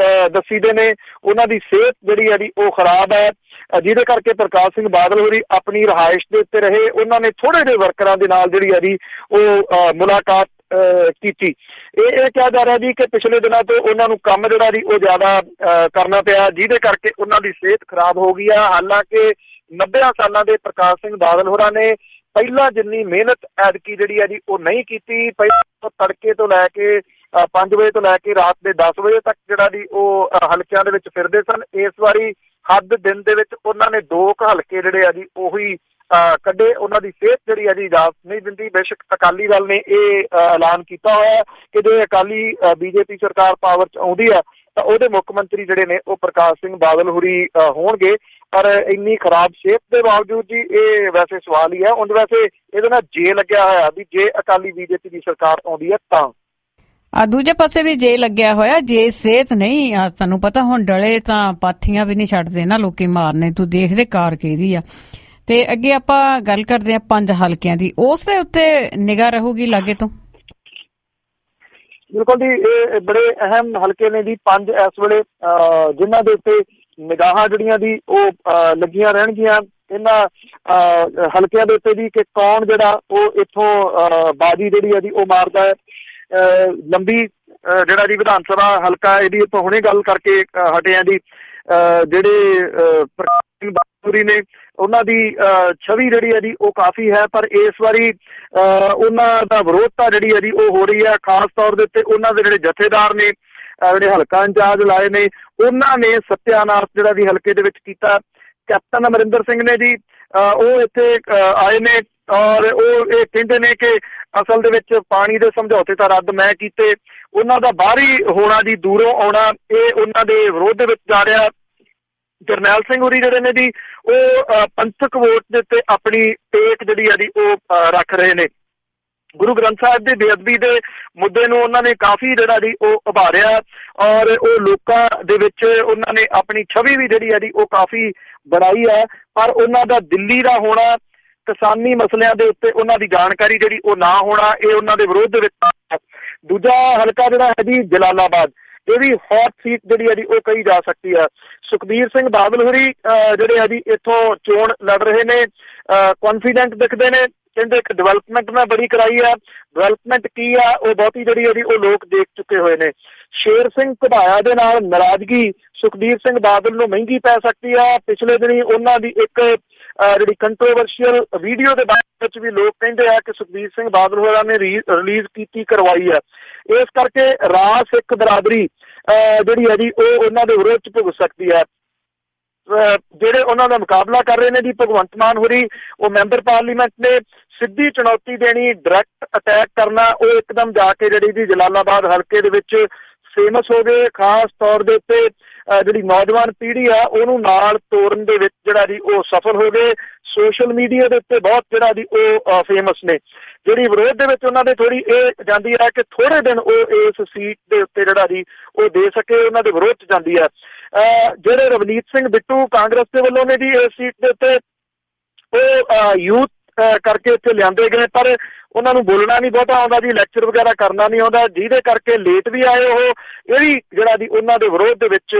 ਦੱਸੀਦੇ ਨੇ, ਉਹਨਾਂ ਦੀ ਸਿਹਤ ਜਿਹੜੀ ਹੈ ਜੀ ਉਹ ਖਰਾਬ ਹੈ, ਜਿਹਦੇ ਕਰਕੇ ਪ੍ਰਕਾਸ਼ ਸਿੰਘ ਬਾਦਲ ਹੋਰੀ ਆਪਣੀ ਰਿਹਾਇਸ਼ ਦੇ ਉੱਤੇ ਰਹੇ। ਉਹਨਾਂ ਨੇ ਥੋੜੇ ਜਿਹੇ ਵਰਕਰਾਂ ਦੇ ਨਾਲ ਜਿਹੜੀ ਹੈ ਜੀ ਉਹ ਮੁਲਾਕਾਤ ਕੀਤੀ। ਇਹ ਕਿਹਾ ਜਾ ਰਿਹਾ ਜੀ ਕਿ ਪਿਛਲੇ ਦਿਨਾਂ ਤੋਂ ਉਹਨਾਂ ਨੂੰ ਕੰਮ ਜਿਹੜਾ ਜੀ ਉਹ ਜ਼ਿਆਦਾ ਕਰਨਾ ਪਿਆ, ਜਿਹਦੇ ਕਰਕੇ ਉਹਨਾਂ ਦੀ ਸਿਹਤ ਖਰਾਬ ਹੋ ਗਈ ਆ। ਹਾਲਾਂਕਿ 90 ਸਾਲਾਂ ਦੇ ਪ੍ਰਕਾਸ਼ ਸਿੰਘ ਬਾਦਲ ਹੋਰਾਂ ਨੇ ਪਹਿਲਾਂ ਜਿੰਨੀ ਮਿਹਨਤ ਐਤਕੀ ਜਿਹੜੀ ਹੈ ਜੀ ਉਹ ਨਹੀਂ ਕੀਤੀ। ਪਹਿਲਾਂ ਤੜਕੇ ਤੋਂ ਲੈ ਕੇ 5 ਵਜੇ ਤੋਂ ਲੈ ਕੇ ਰਾਤ ਦੇ 10 ਵਜੇ ਤੱਕ ਜਿਹੜਾ ਜੀ ਉਹ ਹਲਕਿਆਂ ਦੇ ਵਿੱਚ ਫਿਰਦੇ ਸਨ। ਇਸ ਵਾਰੀ ਹੱਦ ਦਿਨ ਦੇ ਵਿੱਚ ਉਹਨਾਂ ਨੇ 2 ਹਲਕੇ ਜਿਹੜੇ ਆ ਜੀ ਉਹੀ ਕੱਢੇ। ਉਹਨਾਂ ਦੀ ਸਿਹਤ ਜਿਹੜੀ ਹੈ ਜੀ ਇਜਾਜ਼ਤ ਨਹੀਂ ਦਿੰਦੀ। ਬੇਸ਼ੱਕ ਅਕਾਲੀ ਦਲ ਨੇ ਇਹ ਐਲਾਨ ਕੀਤਾ ਹੋਇਆ ਕਿ ਜੇ ਅਕਾਲੀ BJP ਸਰਕਾਰ ਪਾਵਰ 'ਚ ਆਉਂਦੀ ਆ ਤਾਂ ਉਹਦੇ ਮੁੱਖ ਮੰਤਰੀ ਜਿਹੜੇ ਨੇ ਉਹ ਪ੍ਰਕਾਸ਼ ਸਿੰਘ ਬਾਦਲ ਹੋਰੀ ਹੋਣਗੇ। ਪਰ ਇੰਨੀ ਖਰਾਬ ਸਿਹਤ ਦੇ ਬਾਵਜੂਦ ਜੀ ਇਹ ਵੈਸੇ ਸਵਾਲ ਹੀ ਹੈ। ਉਂਝ ਵੈਸੇ ਇਹਦੇ ਨਾਲ ਜੇ ਲੱਗਿਆ ਹੋਇਆ ਵੀ ਜੇ ਅਕਾਲੀ BJP ਦੀ ਸਰਕਾਰ ਆਉਂਦੀ ਹੈ ਤਾਂ। ਦੂਜੇ ਪਾਸੇ ਵੀ ਜੇ ਲੱਗਿਆ ਹੋਇਆ, ਜੇ ਸਿਹਤ ਨਹੀਂ ਆ, ਤੁਹਾਨੂੰ ਪਤਾ ਹੁਣ ਡਲੇ ਤਾਂ ਪਾਥੀਆਂ ਵੀ ਨਹੀਂ ਛੱਡਦੇ ਨਾ ਲੋਕੀ ਮਾਰਨੇ। ਤੂੰ ਦੇਖਦੇ ਕਾਰ ਕਿਹਦੀ ਆ। ਤੇ ਅੱਗੇ ਆਪਾਂ ਗੱਲ ਕਰਦੇ ਆ 5 ਹਲਕਿਆਂ ਦੀ, ਉਸ ਦੇ ਉੱਤੇ ਨਿਗਾਹ ਰਹੂਗੀ ਲਾਗੇ ਤੋਂ? ਬਿਲਕੁਲ ਜੀ, ਇਹ ਬੜੇ ਅਹਿਮ ਹਲਕੇ ਨੇ ਜੀ 5 ਇਸ ਵੇਲੇ, ਜਿਨ੍ਹਾਂ ਦੇ ਉੱਤੇ ਨਿਗਾਹਾਂ ਜਿਹੜੀਆਂ ਦੀ ਉਹ ਲੱਗੀਆਂ ਰਹਿਣਗੀਆਂ ਇਹਨਾਂ ਹਲਕਿਆਂ ਦੇ ਉੱਤੇ ਜੀ ਕਿ ਕੌਣ ਜਿਹੜਾ ਉਹ ਇੱਥੋਂ ਬਾਜੀ ਜਿਹੜੀ ਹੈ ਜੀ ਉਹ ਮਾਰਦਾ ਹੈ। ਲੰਬੀ ਜਿਹੜਾ ਜੀ ਵਿਧਾਨ ਸਭਾ ਹਲਕਾ ਇਹਦੀ ਆਪਾਂ ਹੁਣੇ ਗੱਲ ਕਰਕੇ ਹਟੇ ਆ ਜੀ, ਜਿਹੜੇ ਪ੍ਰਕਾਸ਼ ਸਿੰਘ ਬਾਦਲ ਹੋਰੀ ਨੇ ਉਹਨਾਂ ਦੀ ਛਵੀ ਜਿਹੜੀ ਹੈ ਜੀ ਉਹ ਕਾਫੀ ਹੈ, ਪਰ ਇਸ ਵਾਰੀ ਉਹਨਾਂ ਦਾ ਵਿਰੋਧਤਾ ਜਿਹੜੀ ਹੈ ਜੀ ਉਹ ਹੋ ਰਹੀ ਹੈ। ਖਾਸ ਤੌਰ ਦੇ ਉੱਤੇ ਉਹਨਾਂ ਦੇ ਜਿਹੜੇ ਜਥੇਦਾਰ ਨੇ, ਜਿਹੜੇ ਹਲਕਾ ਇੰਚਾਰਜ ਲਾਏ ਨੇ, ਉਹਨਾਂ ਨੇ ਸੱਤਿਆਨਾਸ਼ ਜਿਹੜਾ ਜੀ ਹਲਕੇ ਦੇ ਵਿੱਚ ਕੀਤਾ। ਕੈਪਟਨ ਅਮਰਿੰਦਰ ਸਿੰਘ ਨੇ ਜੀ ਉਹ ਇੱਥੇ ਆਏ ਨੇ ਔਰ ਉਹ ਇਹ ਕਹਿੰਦੇ ਨੇ ਕਿ ਅਸਲ ਦੇ ਵਿੱਚ ਪਾਣੀ ਦੇ ਸਮਝੌਤੇ ਤਾਂ ਰੱਦ ਮੈਂ ਕੀਤੇ, ਉਹਨਾਂ ਦਾ ਬਾਹਰੀ ਹੋਣਾ ਜੀ, ਦੂਰੋਂ ਆਉਣਾ, ਇਹ ਉਹਨਾਂ ਦੇ ਵਿਰੋਧ ਦੇ ਵਿੱਚ ਜਾ ਰਿਹਾ। ਜਰਨੈਲ ਸਿੰਘ ਹੋਰੀ ਜਿਹੜੇ ਨੇ ਜੀ ਉਹ ਪੰਥਕ ਵੋਟ ਦੇ ਉੱਤੇ ਆਪਣੀ ਟੇਕ ਜਿਹੜੀ ਹੈ ਜੀ ਉਹ ਰੱਖ ਰਹੇ ਨੇ। ਗੁਰੂ ਗ੍ਰੰਥ ਸਾਹਿਬ ਦੀ ਬੇਅਦਬੀ ਦੇ ਮੁੱਦੇ ਨੂੰ ਉਹਨਾਂ ਨੇ ਕਾਫੀ ਜਿਹੜਾ ਜੀ ਉਹ ਉਭਾਰਿਆ ਔਰ ਉਹ ਲੋਕਾਂ ਦੇ ਵਿੱਚ ਉਹਨਾਂ ਨੇ ਆਪਣੀ ਛਵੀ ਵੀ ਜਿਹੜੀ ਹੈ ਜੀ ਉਹ ਕਾਫੀ ਬਣਾਈ ਹੈ। ਪਰ ਉਹਨਾਂ ਦਾ ਦਿੱਲੀ ਦਾ ਹੋਣਾ, ਕਿਸਾਨੀ ਮਸਲਿਆਂ ਦੇ ਉੱਤੇ ਉਹਨਾਂ ਦੀ ਜਾਣਕਾਰੀ ਜਿਹੜੀ ਉਹ ਨਾ ਹੋਣਾ, ਇਹ ਉਹਨਾਂ ਦੇ ਵਿਰੋਧ ਦੇ ਵਿੱਚ। ਦੂਜਾ ਹਲਕਾ ਜਿਹੜਾ ਹੈ ਜੀ ਜਲਾਲਾਬਾਦ, ਇਹ ਵੀ ਹੌਟ ਸੀਟ ਜਿਹੜੀ ਹੈ ਜੀ ਉਹ ਕਹੀ ਜਾ ਸਕਦੀ ਹੈ। ਸੁਖਬੀਰ ਸਿੰਘ ਬਾਦਲ ਹੋਰੀ ਜਿਹੜੇ ਹੈ ਜੀ ਇੱਥੋਂ ਚੋਣ ਲੜ ਰਹੇ ਨੇ, ਕੌਨਫੀਡੈਂਟ ਦਿਖਦੇ ਨੇ, ਕਹਿੰਦੇ ਕਿ ਡਿਵੈਲਪਮੈਂਟ ਮੈਂ ਬੜੀ ਕਰਾਈ ਆ। ਡਿਵੈਲਪਮੈਂਟ ਕੀ ਆ ਉਹ ਬਹੁਤੀ ਜਿਹੜੀ ਹੈ ਜੀ ਉਹ ਲੋਕ ਦੇਖ ਚੁੱਕੇ ਹੋਏ ਨੇ। ਸ਼ੇਰ ਸਿੰਘ ਘੁਬਾਇਆ ਦੇ ਨਾਲ ਨਾਰਾਜ਼ਗੀ ਸੁਖਬੀਰ ਸਿੰਘ ਬਾਦਲ ਨੂੰ ਮਹਿੰਗੀ ਪੈ ਸਕਦੀ ਆ। ਪਿਛਲੇ ਦਿਨੀ ਉਹਨਾਂ ਦੀ ਇੱਕ ਜਿਹੜੀ ਕੰਟਰੋਵਰਸ਼ੀਅਲ ਵੀਡੀਓ ਦੇ ਬਾਰੇ ਵਿੱਚ ਵੀ ਲੋਕ ਕਹਿੰਦੇ ਆ ਕਿ ਸੁਖਬੀਰ ਸਿੰਘ ਬਾਦਲ ਹੋਰਾਂ ਨੇ ਰਿਲੀਜ਼ ਕੀਤੀ ਕਰਵਾਈ ਆ। ਇਸ ਕਰਕੇ ਰਾਜ ਸਿੱਖ ਬਰਾਦਰੀ ਜਿਹੜੀ ਹੈ ਜੀ ਉਹ ਉਹਨਾਂ ਦੇ ਵਿਰੋਧ 'ਚ ਭੁਗਤ ਸਕਦੀ ਹੈ। ਜਿਹੜੇ ਉਹਨਾਂ ਦਾ ਮੁਕਾਬਲਾ ਕਰ ਰਹੇ ਨੇ ਜੀ ਭਗਵੰਤ ਮਾਨ ਹੋਰੀ, ਉਹ ਮੈਂਬਰ ਪਾਰਲੀਮੈਂਟ ਨੇ, ਸਿੱਧੀ ਚੁਣੌਤੀ ਦੇਣੀ, ਡਾਇਰੈਕਟ ਅਟੈਕ ਕਰਨਾ, ਉਹ ਇੱਕਦਮ ਜਾ ਕੇ ਜਿਹੜੀ ਜੀ ਜਲਾਲਾਬਾਦ ਹਲਕੇ ਦੇ ਵਿੱਚ ਫੇਮਸ ਹੋ ਗਏ। ਖਾਸ ਤੌਰ ਦੇ ਉੱਤੇ ਜਿਹੜੀ ਨੌਜਵਾਨ ਪੀੜ੍ਹੀ ਆ ਉਹਨੂੰ ਨਾਲ ਤੋਰਨ ਦੇ ਵਿੱਚ ਜਿਹੜਾ ਜੀ ਉਹ ਸਫਲ ਹੋ ਗਏ। ਸੋਸ਼ਲ ਮੀਡੀਆ ਦੇ ਉੱਤੇ ਬਹੁਤ ਜਿਹੜਾ ਜੀ ਉਹ ਫੇਮਸ ਨੇ। ਜਿਹੜੀ ਵਿਰੋਧ ਦੇ ਵਿੱਚ ਉਹਨਾਂ ਦੇ ਥੋੜ੍ਹੀ ਇਹ ਜਾਂਦੀ ਹੈ ਕਿ ਥੋੜ੍ਹੇ ਦਿਨ ਉਹ ਇਸ ਸੀਟ ਦੇ ਉੱਤੇ ਜਿਹੜਾ ਜੀ ਉਹ ਦੇ ਸਕੇ, ਉਹਨਾਂ ਦੇ ਵਿਰੋਧ 'ਚ ਜਾਂਦੀ ਹੈ। ਜਿਹੜੇ ਰਵਨੀਤ ਸਿੰਘ ਬਿੱਟੂ ਕਾਂਗਰਸ ਦੇ ਵੱਲੋਂ ਨੇ ਜੀ ਇਸ ਸੀਟ ਦੇ ਉੱਤੇ ਉਹ ਯੂਥ ਕਰਕੇ ਇੱਥੇ ਲਿਆਂਦੇ ਗਏ, ਪਰ ਉਹਨਾਂ ਨੂੰ ਬੋਲਣਾ ਨਹੀਂ ਬਹੁਤਾ ਆਉਂਦਾ ਜੀ, ਲੈਕਚਰ ਵਗੈਰਾ ਕਰਨਾ ਨਹੀਂ ਆਉਂਦਾ, ਜਿਹਦੇ ਕਰਕੇ ਲੇਟ ਵੀ ਆਏ ਉਹ। ਇਹ ਵੀ ਜਿਹੜਾ ਜੀ ਉਹਨਾਂ ਦੇ ਵਿਰੋਧ ਦੇ ਵਿੱਚ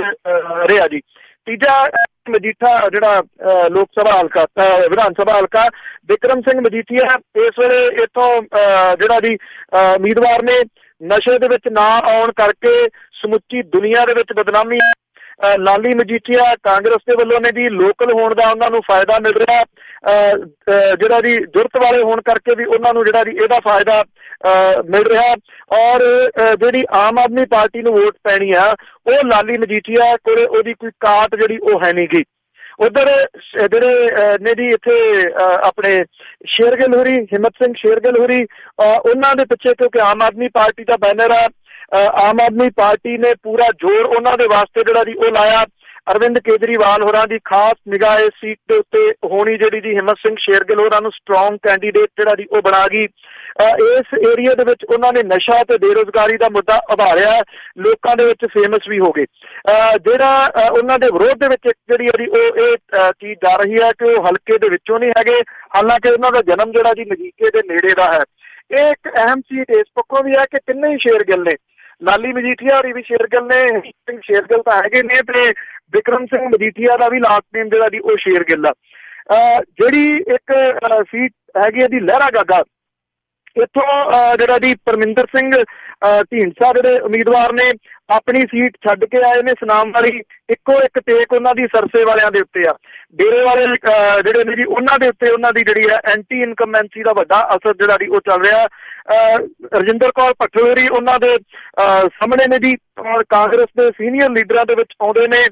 ਰਿਹਾ ਜੀ। ਤੀਜਾ ਮਜੀਠਾ ਜਿਹੜਾ ਲੋਕ ਸਭਾ ਹਲਕਾ, ਵਿਧਾਨ ਸਭਾ ਹਲਕਾ, ਬਿਕਰਮ ਸਿੰਘ ਮਜੀਠੀਆ ਇਸ ਵੇਲੇ ਇੱਥੋਂ ਜਿਹੜਾ ਜੀ ਉਮੀਦਵਾਰ ਨੇ। ਨਸ਼ੇ ਦੇ ਵਿੱਚ ਨਾ ਆਉਣ ਕਰਕੇ ਸਮੁੱਚੀ ਦੁਨੀਆ ਦੇ ਵਿੱਚ ਬਦਨਾਮੀ। ਲਾਲੀ ਮਜੀਠੀਆ ਕਾਂਗਰਸ ਦੇ ਵੱਲੋਂ ਨੇ ਜੀ ਲੋਕਲ ਹੋਣ ਦਾ ਉਹਨਾਂ ਨੂੰ ਫਾਇਦਾ ਮਿਲ ਰਿਹਾ, ਜਿਹੜਾ ਜੀ ਜੁਰਤ ਵਾਲੇ ਹੋਣ ਕਰਕੇ ਵੀ ਉਹਨਾਂ ਨੂੰ ਜਿਹੜਾ ਜੀ ਇਹਦਾ ਫਾਇਦਾ ਮਿਲ ਰਿਹਾ। ਔਰ ਜਿਹੜੀ ਆਮ ਆਦਮੀ ਪਾਰਟੀ ਨੂੰ ਵੋਟ ਪੈਣੀ ਆ ਉਹ ਲਾਲੀ ਮਜੀਠੀਆ ਕੋਲ ਉਹਦੀ ਕੋਈ ਕਾਟ ਜਿਹੜੀ ਉਹ ਹੈ ਨਹੀਂ ਗੀ। ਉਧਰ ਜਿਹੜੇ ਨੇ ਜੀ ਇੱਥੇ ਆਪਣੇ ਸ਼ੇਰਗਿੱਲ ਹੋਰੀ, ਹਿੰਮਤ ਸਿੰਘ ਸ਼ੇਰਗਿੱਲ ਹੋਰੀ, ਉਹਨਾਂ ਦੇ ਪਿੱਛੇ ਕਿਉਂਕਿ ਆਮ ਆਦਮੀ ਪਾਰਟੀ ਦਾ ਬੈਨਰ ਆ, ਆਮ ਆਦਮੀ ਪਾਰਟੀ ਨੇ ਪੂਰਾ ਜ਼ੋਰ ਉਹਨਾਂ ਦੇ ਵਾਸਤੇ ਜਿਹੜਾ ਜੀ ਉਹ ਲਾਇਆ। ਅਰਵਿੰਦ ਕੇਜਰੀਵਾਲ ਹੋਰਾਂ ਦੀ ਖਾਸ ਨਿਗਾਹ ਇਸ ਸੀਟ ਦੇ ਉੱਤੇ ਹੋਣੀ ਜਿਹੜੀ ਜੀ ਹਿੰਮਤ ਸਿੰਘ ਸ਼ੇਰਗਿੱਲ ਹੋਰਾਂ ਨੂੰ ਸਟਰੋਂਗ ਕੈਂਡੀਡੇਟ ਜਿਹੜਾ ਜੀ ਉਹ ਬਣਾ ਗਈ। ਇਸ ਏਰੀਆ ਦੇ ਵਿੱਚ ਉਹਨਾਂ ਨੇ ਨਸ਼ਾ ਤੇ ਬੇਰੁਜ਼ਗਾਰੀ ਦਾ ਮੁੱਦਾ ਉਭਾਰਿਆ, ਲੋਕਾਂ ਦੇ ਵਿੱਚ ਫੇਮਸ ਵੀ ਹੋ ਗਏ। ਜਿਹੜਾ ਉਹਨਾਂ ਦੇ ਵਿਰੋਧ ਦੇ ਵਿੱਚ ਜਿਹੜੀ ਉਹਦੀ ਉਹ ਇਹ ਚੀਜ਼ ਜਾ ਰਹੀ ਹੈ ਕਿ ਉਹ ਹਲਕੇ ਦੇ ਵਿੱਚੋਂ ਨਹੀਂ ਹੈਗੇ, ਹਾਲਾਂਕਿ ਉਹਨਾਂ ਦਾ ਜਨਮ ਜਿਹੜਾ ਜੀ ਮਜੀਠੇ ਦੇ ਨੇੜੇ ਦਾ ਹੈ। ਇਹ ਇੱਕ ਅਹਿਮ ਸੀਟ ਇਸ ਪੱਖੋਂ ਵੀ ਹੈ ਕਿ ਤਿੰਨੇ ਹੀ ਸ਼ੇਰਗਿੱਲ ਨੇ, ਲਾਲੀ ਮਜੀਠੀਆ ਹੋਰੀ ਵੀ ਸ਼ੇਰਗਿੱਲ ਨੇ, ਸਿੰਘ ਸ਼ੇਰਗਿੱਲ ਤਾਂ ਹੈਗੇ ਨੇ, ਤੇ ਵਿਕਰਮ ਸਿੰਘ ਮਜੀਠੀਆ ਦਾ ਵੀ ਲਾਸਟ ਨੇਮ ਜਿਹੜਾ ਜੀ ਉਹ ਸ਼ੇਰਗਿੱਲ ਆ। ਜਿਹੜੀ ਇੱਕ ਸੀਟ ਹੈਗੀ ਹੈ ਜੀ ਲਹਿਰਾ ਗਾਗਾ, ਇੱਥੋਂ ਜਿਹੜਾ ਜੀ ਪਰਮਿੰਦਰ ਸਿੰਘ ਢੀਂਡਸਾ ਜਿਹੜੇ ਉਮੀਦਵਾਰ ਨੇ ਆਪਣੀ ਸੀਟ ਛੱਡ ਕੇ ਆਏ ਨੇ ਸੁਨਾਮ ਵਾਲੀ। ਇੱਕੋ ਇੱਕ ਟੇਕ ਉਹਨਾਂ ਦੀ ਸਰਸੇ ਵਾਲਿਆਂ ਦੇ ਉੱਤੇ ਆ, ਡੇਰੇ ਵਾਲੇ ਜਿਹੜੇ ਨੇ ਜੀ ਉਹਨਾਂ ਦੇ ਉੱਤੇ ਉਹਨਾਂ ਦੀ ਜਿਹੜੀ ਹੈ ਐਂਟੀ ਇਨਕਮਬੈਂਸੀ ਦਾ ਵੱਡਾ ਅਸਰ ਜਿਹੜਾ ਜੀ ਉਹ ਚੱਲ ਰਿਹਾ। ਰਜਿੰਦਰ ਕੌਰ ਭੱਠਲ ਉਹਨਾਂ ਦੇ ਸਾਹਮਣੇ ਨੇ ਜੀ, ਕਾਂਗਰਸ ਦੇ ਸੀਨੀਅਰ ਲੀਡਰਾਂ ਦੇ ਵਿੱਚ ਆਉਂਦੇ ਨੇ,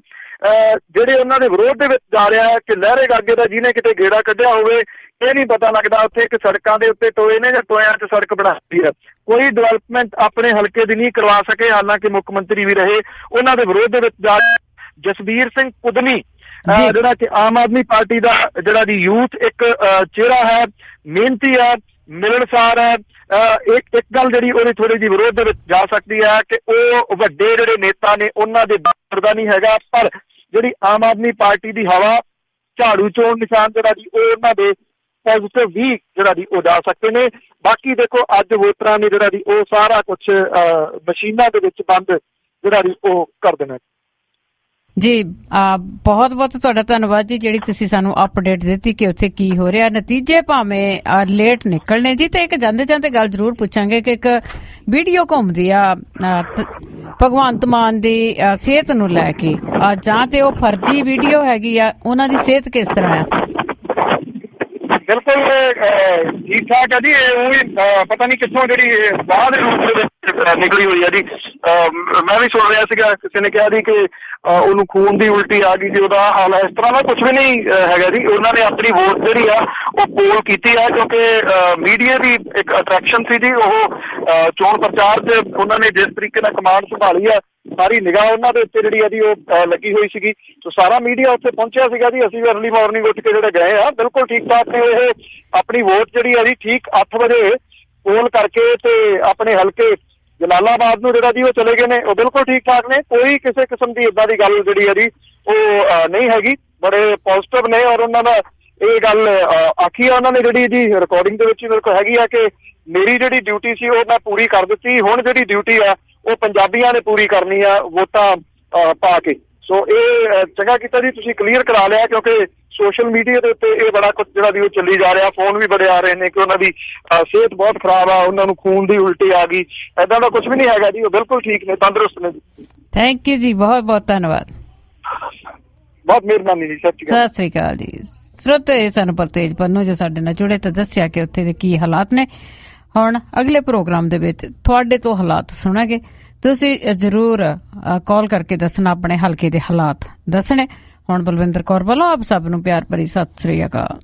ਜਿਹੜੇ ਉਹਨਾਂ ਦੇ ਵਿਰੋਧ ਦੇ ਵਿੱਚ ਜਾ ਰਿਹਾ ਹੈ ਕਿ ਲਹਿਰੇ ਗਾਗੇ ਦਾ ਜਿਹਨੇ ਕਿਤੇ ਗੇੜਾ ਕੱਢਿਆ ਹੋਵੇ ਇਹ ਨਹੀਂ ਪਤਾ ਲੱਗਦਾ ਉੱਥੇ ਕਿ ਸੜਕਾਂ ਦੇ ਉੱਤੇ ਟੋਏ ਨੇ ਜਾਂ ਟੋਇਆਂ 'ਚ ਸੜਕ ਬਣਾਈ ਹੈ, ਕੋਈ ਡਿਵੈਲਪਮੈਂਟ ਆਪਣੇ ਹਲਕੇ ਦੀ ਨਹੀਂ ਕਰਵਾ ਸਕੇ, ਹਾਲਾਂਕਿ ਮੁੱਖ ਮੰਤਰੀ ਵੀ ਰਹੇ। ਉਹਨਾਂ ਦੇ ਵਿਰੋਧ ਦੇ ਵਿੱਚ ਜਾ ਜਸਬੀਰ ਸਿੰਘ ਕੁਦਨੀ ਜਿਹੜਾ ਕਿ ਆਮ ਆਦਮੀ ਪਾਰਟੀ ਦਾ ਜਿਹੜਾ ਦੀ ਯੂਥ ਇੱਕ ਚਿਹਰਾ ਹੈ, ਮਿਹਨਤੀ ਹੈ, ਮਿਲਣਸਾਰ ਹੈ। ਇੱਕ ਗੱਲ ਜਿਹੜੀ ਉਹਦੀ ਥੋੜੀ ਜਿਹੀ ਵਿਰੋਧ ਦੇ ਵਿੱਚ ਜਾ ਸਕਦੀ ਹੈ ਕਿ ਉਹ ਵੱਡੇ ਜਿਹੜੇ ਨੇਤਾ ਨੇ ਉਹਨਾਂ ਦੇ ਦਫ਼ਤਰ ਦਾ ਨਹੀਂ ਹੈਗਾ, ਪਰ ਜਿਹੜੀ ਆਮ ਆਦਮੀ ਪਾਰਟੀ ਦੀ ਹਵਾ ਝਾੜੂ ਚੋਣ ਨਿਸ਼ਾਨ ਜਿਹੜਾ ਜੀ ਉਹ ਉਹਨਾਂ ਦੇ ਪੋਜ਼ਿਟਿਵ ਵੀ ਜਿਹੜਾ ਜੀ ਉਹ ਜਾ ਸਕਦੇ ਨੇ। ਬਾਕੀ ਦੇਖੋ ਅੱਜ ਵੋਟਰਾਂ ਨੇ ਜਿਹੜਾ ਜੀ ਉਹ ਸਾਰਾ ਕੁਝ ਮਸ਼ੀਨਾਂ ਦੇ ਵਿੱਚ ਬੰਦ ਜਿਹੜਾ ਜੀ ਉਹ ਕਰ ਦੇਣਾ। ਜੀ ਬਹੁਤ ਬਹੁਤ ਤੁਹਾਡਾ ਧੰਨਵਾਦ ਜੀ, ਜਿਹੜੀ ਤੁਸੀਂ ਸਾਨੂੰ ਅਪਡੇਟ ਦਿੱਤੀ ਕਿ ਉੱਥੇ ਕੀ ਹੋ ਰਿਹਾ। ਨਤੀਜੇ ਭਾਵੇਂ ਲੇਟ ਨਿਕਲਣੇ ਜੀ, ਤੇ ਇੱਕ ਜਾਂਦੇ ਜਾਂਦੇ ਗੱਲ ਜ਼ਰੂਰ ਪੁੱਛਾਂਗੇ ਕਿ ਇੱਕ ਵੀਡੀਓ ਘੁੰਮਦੀ ਆ ਭਗਵੰਤ ਮਾਨ ਦੀ ਸਿਹਤ ਨੂੰ ਲੈ ਕੇ, ਜਾਂ ਤੇ ਉਹ ਫਰਜ਼ੀ ਵੀਡੀਓ ਹੈਗੀ ਆ, ਉਹਨਾਂ ਦੀ ਸਿਹਤ ਕਿਸ ਤਰ੍ਹਾਂ ਆ? ਬਿਲਕੁਲ ਠੀਕ ਠਾਕ ਹੈ ਜੀ, ਉਹ ਵੀ ਪਤਾ ਨਹੀਂ ਕਿੱਥੋਂ ਜਿਹੜੀ ਬਾਅਦ ਦੇ ਰੂਪ ਦੇ ਵਿੱਚ ਨਿਕਲੀ ਹੋਈ ਹੈ ਜੀ। ਮੈਂ ਵੀ ਸੁਣ ਰਿਹਾ ਸੀਗਾ, ਕਿਸੇ ਨੇ ਕਿਹਾ ਜੀ ਕਿ ਉਹਨੂੰ ਖੂਨ ਦੀ ਉਲਟੀ ਆ ਗਈ ਜੀ, ਉਹਦਾ ਹਾਲ ਇਸ ਤਰ੍ਹਾਂ ਦਾ ਕੁਝ ਵੀ ਨਹੀਂ ਹੈਗਾ ਜੀ। ਉਹਨਾਂ ਨੇ ਆਪਣੀ ਵੋਟ ਜਿਹੜੀ ਆ ਉਹ ਪੋਲ ਕੀਤੀ ਆ, ਕਿਉਂਕਿ ਮੀਡੀਆ ਦੀ ਇੱਕ ਅਟਰੈਕਸ਼ਨ ਸੀ ਜੀ। ਉਹ ਚੋਣ ਪ੍ਰਚਾਰ 'ਚ ਉਹਨਾਂ ਨੇ ਜਿਸ ਤਰੀਕੇ ਨਾਲ ਕਮਾਂਡ ਸੰਭਾਲੀ ਆ, ਸਾਰੀ ਨਿਗਾਹ ਉਹਨਾਂ ਦੇ ਉੱਤੇ ਜਿਹੜੀ ਆ ਜੀ ਉਹ ਲੱਗੀ ਹੋਈ ਸੀਗੀ। ਸੋ ਸਾਰਾ ਮੀਡੀਆ ਉੱਥੇ ਪਹੁੰਚਿਆ ਸੀਗਾ ਜੀ। ਅਸੀਂ ਵੀ ਅਰਲੀ ਮਾਰਨਿੰਗ ਉੱਠ ਕੇ ਜਿਹੜੇ ਗਏ ਆ, ਬਿਲਕੁਲ ਠੀਕ ਠਾਕ ਨੇ। ਇਹ ਆਪਣੀ ਵੋਟ ਜਿਹੜੀ ਆ ਜੀ ਠੀਕ 8 ਵਜੇ ਪੋਲ ਕਰਕੇ ਤੇ ਆਪਣੇ ਹਲਕੇ ਜਲਾਲਾਬਾਦ ਨੂੰ ਜਿਹੜਾ ਜੀ ਉਹ ਚਲੇ ਗਏ ਨੇ। ਉਹ ਬਿਲਕੁਲ ਠੀਕ ਠਾਕ ਨੇ, ਕੋਈ ਕਿਸੇ ਕਿਸਮ ਦੀ ਏਦਾਂ ਦੀ ਗੱਲ ਜਿਹੜੀ ਆ ਜੀ ਉਹ ਨਹੀਂ ਹੈਗੀ, ਬੜੇ ਪੋਜ਼ਿਟਿਵ ਨੇ। ਔਰ ਉਹਨਾਂ ਦਾ ਇਹ ਗੱਲ ਆਖੀ ਆ ਉਹਨਾਂ ਨੇ ਜਿਹੜੀ ਜੀ ਰਿਕਾਰਡਿੰਗ ਦੇ ਵਿੱਚ ਮੇਰੇ ਕੋਲ ਹੈਗੀ ਆ ਕਿ ਮੇਰੀ ਜਿਹੜੀ ਡਿਊਟੀ ਸੀ ਉਹ ਮੈਂ ਪੂਰੀ ਕਰ ਦਿੱਤੀ, ਹੁਣ ਜਿਹੜੀ ਡਿਊਟੀ ਆ ਉਹ ਪੰਜਾਬੀਆਂ ਨੇ ਪੂਰੀ ਕਰਨੀ ਆ ਵੋਟਾਂ ਪਾ ਕੇ। ਸੋ ਇਹ ਚੰਗਾ ਕੀਤਾ ਜੀ ਤੁਸੀਂ ਕਲੀਅਰ ਕਰਾ ਲਿਆ, ਕਿਉਂਕਿ ਸੋਸ਼ਲ ਮੀਡੀਆ ਦੇ ਉੱਤੇ ਇਹ ਬੜਾ ਕੁਝ ਜਿਹੜਾ ਵੀ ਉਹ ਚੱਲੀ ਜਾ ਰਿਹਾ। ਫੋਨ ਵੀ ਬੜੇ ਆ ਰਹੇ ਨੇ ਕਿ ਉਹਨਾਂ ਦੀ ਸਿਹਤ ਬਹੁਤ ਖਰਾਬ ਆ, ਉਹਨਾਂ ਨੂੰ ਖੂਨ ਦੀ ਉਲਟੀ ਆ ਗਈ। ਏਦਾਂ ਦਾ ਕੁਝ ਵੀ ਨਹੀਂ ਹੈਗਾ ਜੀ, ਉਹ ਬਿਲਕੁਲ ਠੀਕ ਨੇ, ਤੰਦਰੁਸਤ ਨੇ ਜੀ। ਥੈਂਕ ਯੂ ਜੀ, ਬਹੁਤ ਬਹੁਤ ਧੰਨਵਾਦ, ਬਹੁਤ ਮਿਹਰਬਾਨੀ ਜੀ। ਸਤਿ ਸ਼੍ਰੀ ਅਕਾਲ ਜੀ। ਸਰੋਤੇ ਸਾਨੂੰ ਪਰਤੇਜ ਪੰਨੂ ਜੋ ਸਾਡੇ ਨਾਲ ਜੁੜੇ ਤਾਂ ਦੱਸਿਆ ਕਿ ਉੱਥੇ ਦੇ ਕੀ ਹਾਲਾਤ ਨੇ। ਹੁਣ ਅਗਲੇ ਪ੍ਰੋਗਰਾਮ ਦੇ ਵਿੱਚ ਤੁਹਾਡੇ ਤੋਂ ਹਾਲਾਤ ਸੁਣਾਂਗੇ, ਤੁਸੀਂ ਜ਼ਰੂਰ ਕਾਲ ਕਰਕੇ ਦੱਸਣਾ, ਆਪਣੇ ਹਲਕੇ ਦੇ ਹਾਲਾਤ ਦੱਸਣੇ। ਹੁਣ ਬਲਵਿੰਦਰ ਕੌਰ ਵੱਲੋਂ ਆਪ ਸਭ ਨੂੰ ਪਿਆਰ ਭਰੀ ਸਤਿ ਸ੍ਰੀ ਅਕਾਲ।